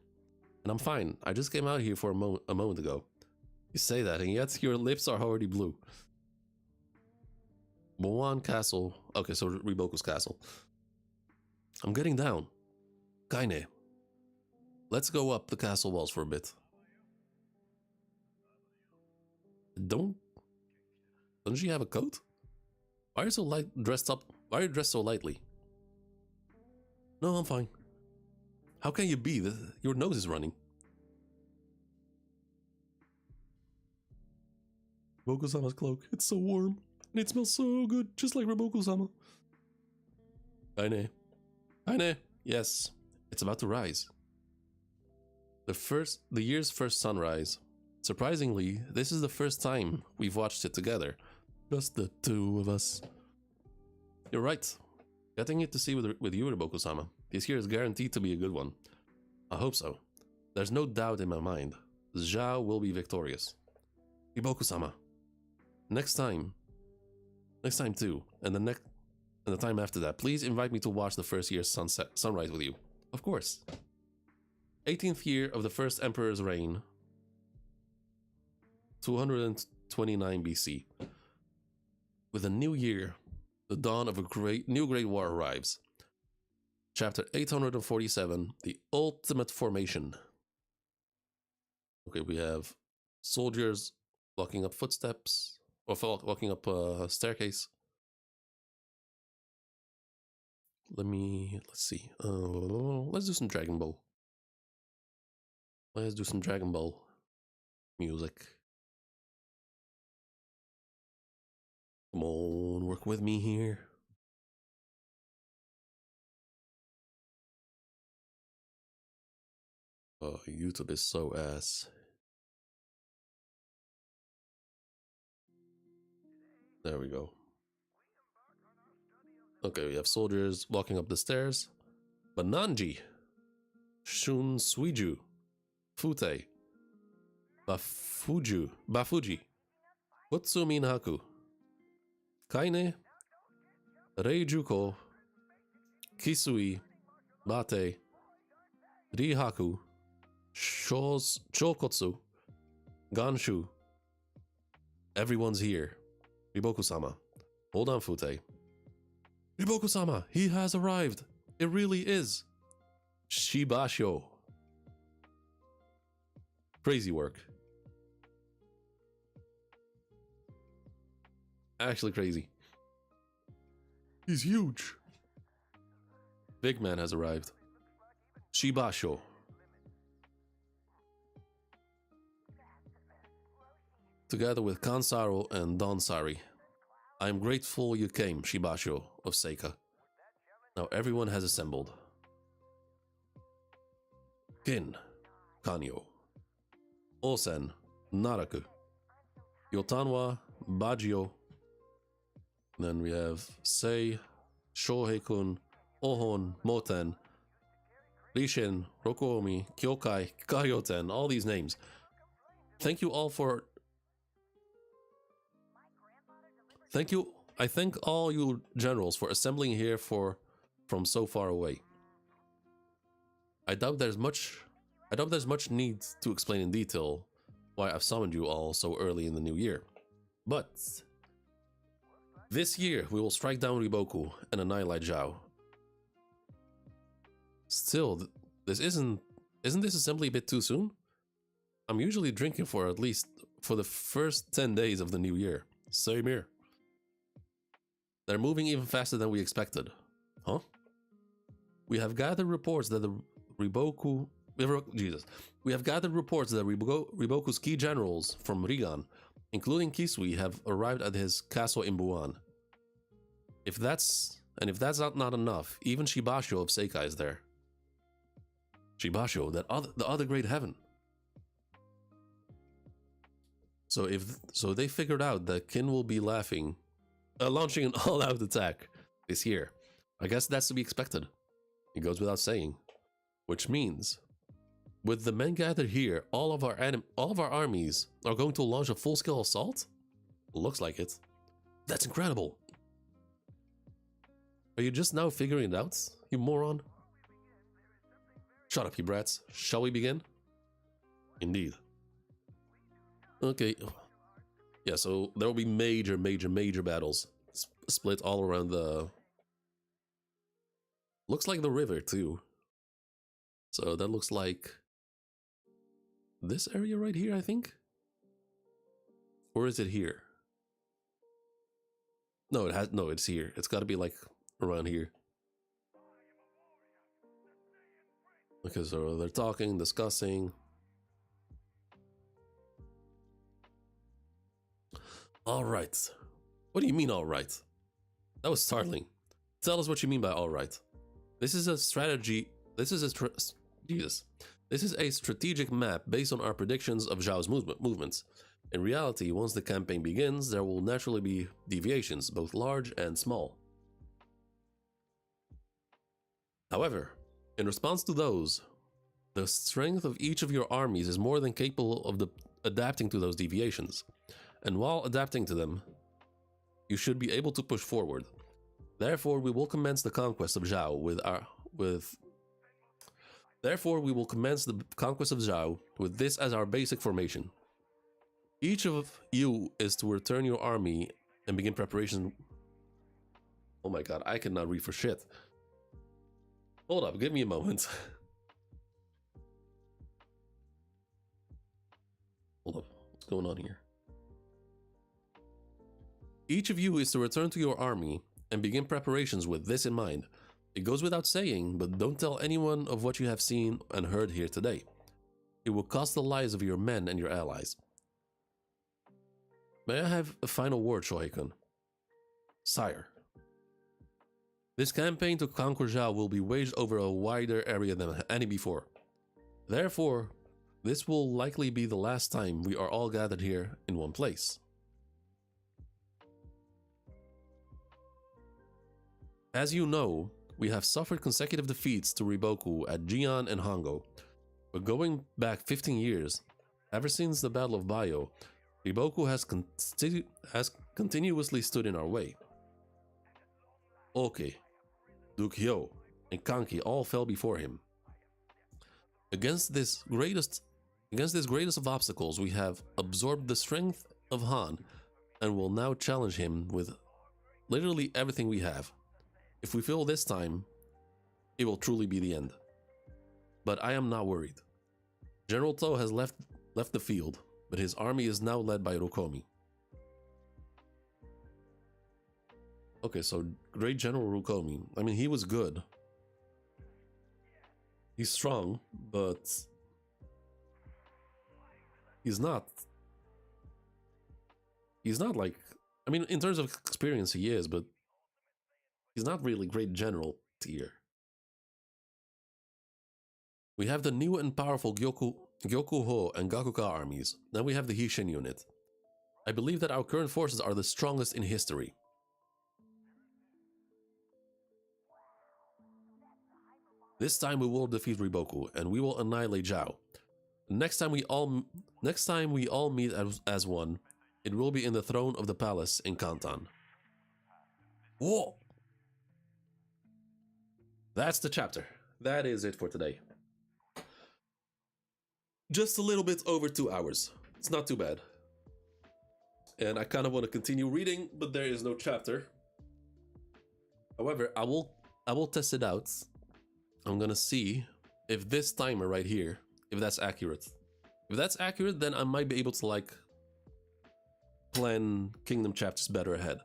And I'm fine. I just came out here for a moment ago. You say that, and yet your lips are already blue. Moan Castle. Okay, so Riboku's castle. I'm getting down. Kaine, let's go up the castle walls for a bit. Doesn't she have a coat? Why are you so dressed up? Why are you dressed so lightly? No, I'm fine. How can you be? Your nose is running. Riboku-sama's cloak. It's so warm. And it smells so good, just like Riboku-sama. Kaine. Yes, it's about to rise. The year's first sunrise. Surprisingly, this is the first time we've watched it together. Just the two of us. You're right. Getting it to see with you, Riboku-sama. This year is guaranteed to be a good one. I hope so. There's no doubt in my mind. Zhao will be victorious. Riboku-sama. Next time too, and the time after that, please invite me to watch the first year's sunrise with you. Of course. 18th year of the first emperor's reign. 229 BC. With a new year, the dawn of a new great war arrives. Chapter 847, The Ultimate Formation. Okay, we have soldiers walking up footsteps, or walking up a staircase. Let's see. Let's do some Dragon Ball. Let's do some Dragon Ball music. Come on, work with me here. Oh, YouTube is so ass. There we go. Okay, we have soldiers walking up the stairs. Bananji, Shun Suiju, Fute, Bafuji, Utsumi Haku, Kaine, Reijuko, Kisui, Bate, Rihaku, Chokotsu, Ganshu. Everyone's here. Riboku-sama. Hold on, Fute. Riboku-sama, he has arrived. It really is. Shibasho. Crazy work. Actually crazy. He's huge. Big man has arrived. Shibasho. Together with Kansaro and Donsari. I am grateful you came, Shibasho of Seika. Now everyone has assembled. Kin, Kanyo. Osen, Naraku. Yotanwa, Bajio. Then we have Sei, Shohei-kun, Ohon, Moten, Rishin, Rokomi, Kyokai, Kaioten, all these names. Thank you all for... I thank all you generals for assembling here from so far away. I doubt there's much need to explain in detail why I've summoned you all so early in the new year. But this year we will strike down Riboku and annihilate Zhao. Still, isn't this assembly a bit too soon? I'm usually drinking for at least for the first 10 days of the new year. Same here. They're moving even faster than we expected. Huh? We have gathered reports that the Riboku... We have gathered reports that Riboku's key generals from Rigan, including Kisui, have arrived at his castle in Buan. If that's not enough, even Shibasho of Seika is there. Shibasho, the other great heaven. So they figured out that Kin will be launching an all-out attack this year. I guess that's to be expected. It goes without saying. Which means, with the men gathered here, all of our armies are going to launch a full-scale assault? Looks like it. That's incredible. Are you just now figuring it out, you moron? Shut up, you brats. Shall we begin? Indeed. Okay. Yeah, so there will be major battles split all around the... Looks like the river, too. So that looks like... this area right here, I think? Or is it here? No, it's here. It's got to be like around here. Okay, so they're talking, discussing. Alright. What do you mean, alright? That was startling. Tell us what you mean by alright. This is a strategy. This is a strategic map based on our predictions of Zhao's movements. In reality, once the campaign begins, there will naturally be deviations, both large and small. However, in response to those, the strength of each of your armies is more than capable of adapting to those deviations. And while adapting to them, you should be able to push forward. Therefore, we will commence the conquest of Zhao with this as our basic formation. Each of you is to return your army and begin preparation. Oh my god, I cannot read for shit. Hold up, give me a moment. Hold up, what's going on here? Each of you is to return to your army and begin preparations with this in mind. It goes without saying, but don't tell anyone of what you have seen and heard here today. It will cost the lives of your men and your allies. May I have a final word, Shohei-kun? Sire. This campaign to conquer Zhao will be waged over a wider area than any before. Therefore, this will likely be the last time we are all gathered here in one place. As you know, we have suffered consecutive defeats to Riboku at Jian and Hongo, but going back 15 years, ever since the Battle of Bayo, Riboku has continuously stood in our way. Oki, Duke Hyo, and Kanki all fell before him. Against this greatest of obstacles, we have absorbed the strength of Han and will now challenge him with literally everything we have. If we fail this time, it will truly be the end. but I am not worried. General To has left the field, but his army is now led by Rukomi. Okay, so Great General Rukomi. I mean, he was good. He's strong, but he's not like, I mean, in terms of experience he is, but he's not really great general tier. We have the new and powerful Gyokuho and Gakuka armies. Then we have the Hishin unit. I believe that our current forces are the strongest in history. This time we will defeat Riboku, and we will annihilate Zhao. Next time we all meet as one, it will be in the throne of the palace in Kantan. Whoa! That's the chapter. That is it for today. Just a little bit over 2 hours. It's not too bad. And I kind of want to continue reading, but there is no chapter. However, I will test it out. I'm gonna see if this timer right here, if that's accurate. If that's accurate, then I might be able to like plan Kingdom chapters better ahead.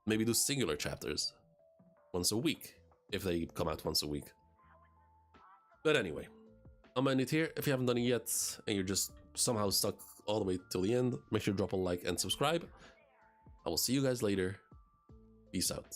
Maybe do singular chapters once a week, if they come out once a week. But anyway, I'm gonna end it here. If you haven't done it yet, and you're just somehow stuck all the way till the end, make sure to drop a like and subscribe. I will see you guys later. Peace out.